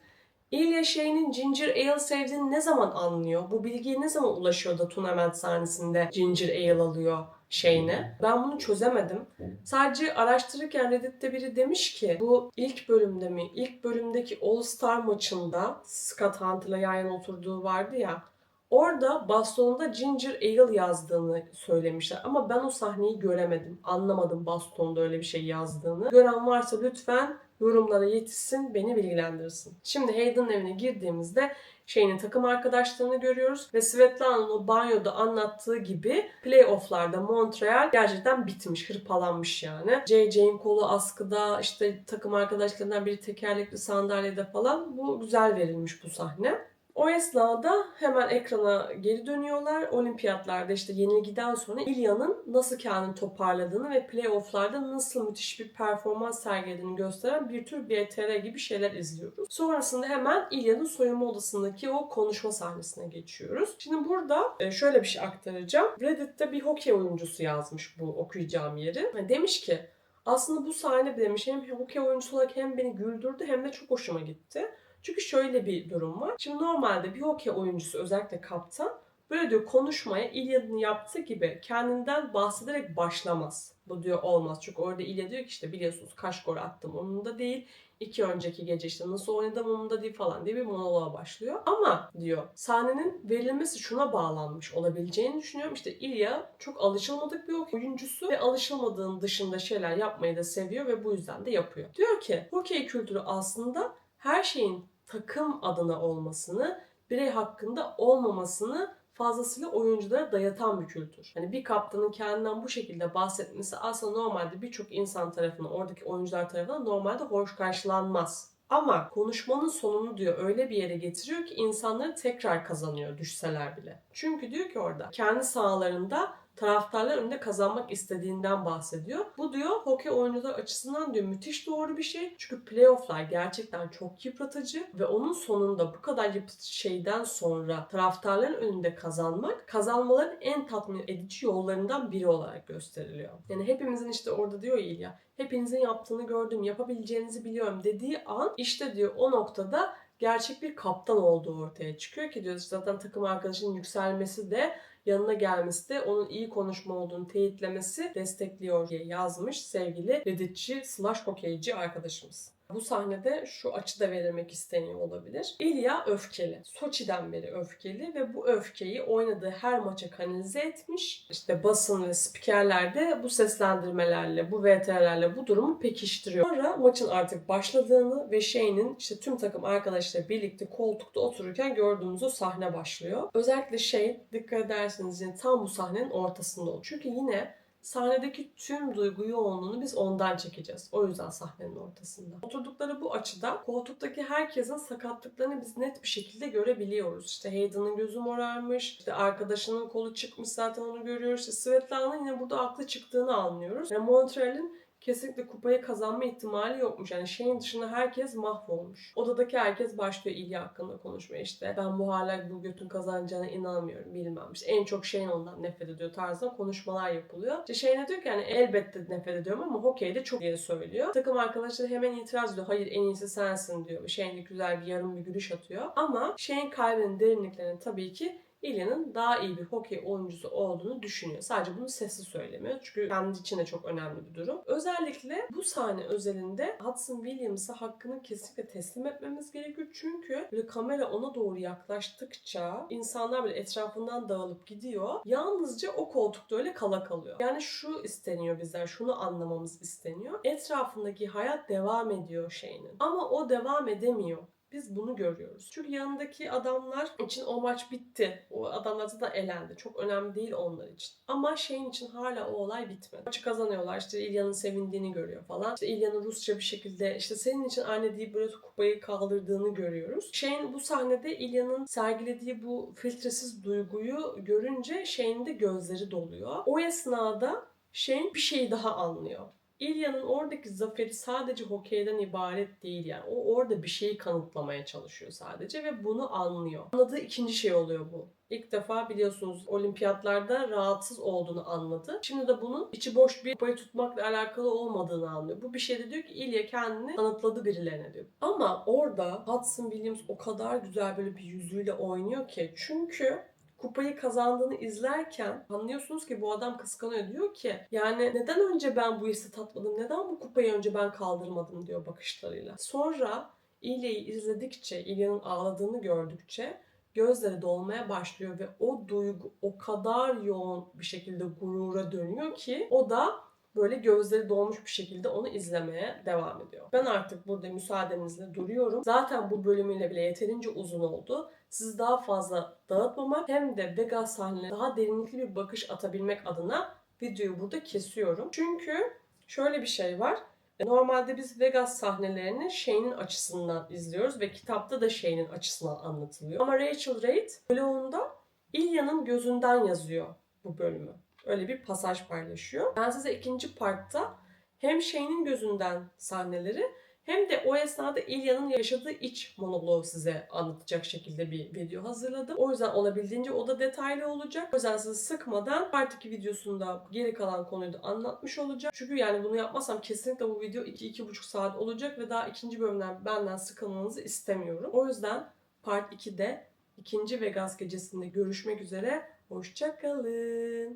İlya Shane'in ginger ale sevdiğini ne zaman anlıyor? Bu bilgiye ne zaman ulaşıyor da Tournament sahnesinde ginger ale alıyor Shane'e? Ben bunu çözemedim. Sadece araştırırken Reddit'te biri demiş ki bu ilk bölümde mi? İlk bölümdeki All Star maçında Scott Hunter'la yan yana oturduğu vardı ya. Orada bastonunda ginger ale yazdığını söylemişler. Ama ben o sahneyi göremedim. Anlamadım bastonda öyle bir şey yazdığını. Gören varsa lütfen yorumlara yetişsin, beni bilgilendirsin. Şimdi Hayden'ın evine girdiğimizde Shane'in takım arkadaşlarını görüyoruz ve Svetlana'nın o banyoda anlattığı gibi playoff'larda Montreal gerçekten bitmiş, hırpalanmış yani. JJ'in kolu askıda, işte takım arkadaşlarından biri tekerlekli sandalyede falan. Bu güzel verilmiş bu sahne. O esnada hemen ekrana geri dönüyorlar. Olimpiyatlarda işte yenilgiden sonra İlya'nın nasıl kendini toparladığını ve playoff'larda nasıl müthiş bir performans sergilediğini gösteren bir tür BTR gibi şeyler izliyoruz. Sonrasında hemen İlya'nın soyunma odasındaki o konuşma sahnesine geçiyoruz. Şimdi burada şöyle bir şey aktaracağım. Reddit'te bir hokey oyuncusu yazmış bu okuyacağım yeri. Demiş ki aslında bu sahne demiş hem hokey oyuncusu olarak hem beni güldürdü hem de çok hoşuma gitti. Çünkü şöyle bir durum var. Şimdi normalde bir hokey oyuncusu özellikle kaptan böyle diyor konuşmaya İlya'nın yaptığı gibi kendinden bahsederek başlamaz. Bu diyor olmaz. Çünkü orada İlya diyor ki işte biliyorsunuz kaç gol attım umurumda değil. 2 önceki gece işte nasıl oynadım umurumda değil falan diye bir monoloğa başlıyor. Ama diyor sahnenin verilmesi şuna bağlanmış olabileceğini düşünüyorum. İşte İlya çok alışılmadık bir oyuncusu ve alışılmadığın dışında şeyler yapmayı da seviyor ve bu yüzden de yapıyor. Diyor ki hokey kültürü aslında her şeyin takım adına olmasını, birey hakkında olmamasını fazlasıyla oyunculara dayatan bir kültür. Hani bir kaptanın kendinden bu şekilde bahsetmesi aslında normalde birçok insan tarafından, oradaki oyuncular tarafından normalde hoş karşılanmaz. Ama konuşmanın sonunu diyor öyle bir yere getiriyor ki insanları tekrar kazanıyor düşseler bile. Çünkü diyor ki orada kendi sahalarında taraftarlar önünde kazanmak istediğinden bahsediyor. Bu diyor hokey oyuncular açısından diyor müthiş doğru bir şey. Çünkü playofflar gerçekten çok yıpratıcı ve onun sonunda bu kadar yıpratıcı şeyden sonra taraftarların önünde kazanmak kazanmaların en tatmin edici yollarından biri olarak gösteriliyor. Yani hepimizin işte orada diyor İlya, hepinizin yaptığını gördüm, yapabileceğinizi biliyorum dediği an işte diyor o noktada gerçek bir kaptan olduğu ortaya çıkıyor ki diyor zaten takım arkadaşının yükselmesi de yanına gelmesi de onun iyi konuşma olduğunu teyitlemesi destekliyor diye yazmış sevgili Redditçi / hokeyci arkadaşımız. Bu sahnede şu açı da verilmek isteniyor olabilir. İlya öfkeli. Soçi'den beri öfkeli ve bu öfkeyi oynadığı her maça kanalize etmiş. İşte basın ve spikerler de bu seslendirmelerle, bu VTR'lerle bu durumu pekiştiriyor. Sonra maçın artık başladığını ve Shane'in işte tüm takım arkadaşlarıyla birlikte koltukta otururken gördüğümüz o sahne başlıyor. Özellikle Shane dikkat ederseniz yani tam bu sahnenin ortasında olur. Çünkü yine sahnedeki tüm duygu yoğunluğunu biz ondan çekeceğiz. O yüzden sahnenin ortasında. Oturdukları bu açıda koltuktaki herkesin sakatlıklarını biz net bir şekilde görebiliyoruz. İşte Hayden'ın gözü morarmış, işte arkadaşının kolu çıkmış, zaten onu görüyoruz. İşte Svetlana'nın yine burada aklı çıktığını anlıyoruz. Yani Montreal'in kesinlikle kupayı kazanma ihtimali yokmuş. Yani şeyin dışında herkes mahvolmuş. Odadaki herkes başlıyor İlya hakkında konuşmaya işte. Ben bu hala bu götün kazanacağına inanmıyorum, bilmem. İşte en çok Shane ondan nefret ediyor tarzında konuşmalar yapılıyor. İşte Shane'e diyor ki yani elbette nefret ediyorum ama hokeyde çok diye söylüyor. Takım arkadaşları hemen itiraz ediyor. Hayır, en iyisi sensin diyor. Shane de güzel bir yarım bir gülüş atıyor. Ama Shane kalbinin derinliklerine tabii ki İlya'nın daha iyi bir hokey oyuncusu olduğunu düşünüyor. Sadece bunu sessiz söylemiyor. Çünkü kendi için de çok önemli bir durum. Özellikle bu sahne özelinde Hudson Williams'a hakkını kesinlikle teslim etmemiz gerekiyor. Çünkü böyle kamera ona doğru yaklaştıkça insanlar böyle etrafından dağılıp gidiyor. Yalnızca o koltukta öyle kala kalıyor. Yani şu isteniyor bizden, şunu anlamamız isteniyor. Etrafındaki hayat devam ediyor Shane'in. Ama o devam edemiyor. Biz bunu görüyoruz. Çünkü yanındaki adamlar için o maç bitti. O adamlar zaten elendi. Çok önemli değil onlar için. Ama Shane için hala o olay bitmedi. Maçı kazanıyorlar. İşte İlya'nın sevindiğini görüyor falan. İşte İlya'nın Rusça bir şekilde işte senin için anne deyip böyle kupayı kaldırdığını görüyoruz. Shane bu sahnede İlya'nın sergilediği bu filtresiz duyguyu görünce Shane'in de gözleri doluyor. O esnada Shane bir şey daha anlıyor. İlya'nın oradaki zaferi sadece hokeyden ibaret değil yani. O orada bir şeyi kanıtlamaya çalışıyor sadece ve bunu anlıyor. Anladığı ikinci şey oluyor bu. İlk defa biliyorsunuz olimpiyatlarda rahatsız olduğunu anladı. Şimdi de bunun içi boş bir kupayı tutmakla alakalı olmadığını anlıyor. Bu bir şey de diyor ki İlya kendini kanıtladı birilerine diyor. Ama orada Hudson Williams o kadar güzel böyle bir yüzüyle oynuyor ki. Çünkü kupayı kazandığını izlerken anlıyorsunuz ki bu adam kıskanıyor. Diyor ki yani neden önce ben bu hissi tatmadım? Neden bu kupayı önce ben kaldırmadım diyor bakışlarıyla. Sonra İlya'yı izledikçe, İlya'nın ağladığını gördükçe gözleri dolmaya başlıyor ve o duygu o kadar yoğun bir şekilde gurura dönüyor ki o da böyle gözleri dolmuş bir şekilde onu izlemeye devam ediyor. Ben artık burada müsaadenizle duruyorum. Zaten bu bölümüyle bile yeterince uzun oldu. Sizi daha fazla dağıtmamak hem de Vegas sahnelerine daha derinlikli bir bakış atabilmek adına videoyu burada kesiyorum. Çünkü şöyle bir şey var. Normalde biz Vegas sahnelerini Shane'in açısından izliyoruz ve kitapta da Shane'in açısından anlatılıyor. Ama Rachel Reid blogunda İlya'nın gözünden yazıyor bu bölümü. Öyle bir pasaj paylaşıyor. Ben size ikinci partta hem Shane'in gözünden sahneleri hem de o esnada İlya'nın yaşadığı iç monoloğu size anlatacak şekilde bir video hazırladım. O yüzden olabildiğince o da detaylı olacak. O yüzden sizi sıkmadan Part 2 videosunda geri kalan konuyu da anlatmış olacağım. Çünkü yani bunu yapmazsam kesinlikle bu video 2-2,5 saat olacak ve daha ikinci bölümden benden sıkılmanızı istemiyorum. O yüzden Part 2'de ikinci Vegas gecesinde görüşmek üzere. Hoşça kalın.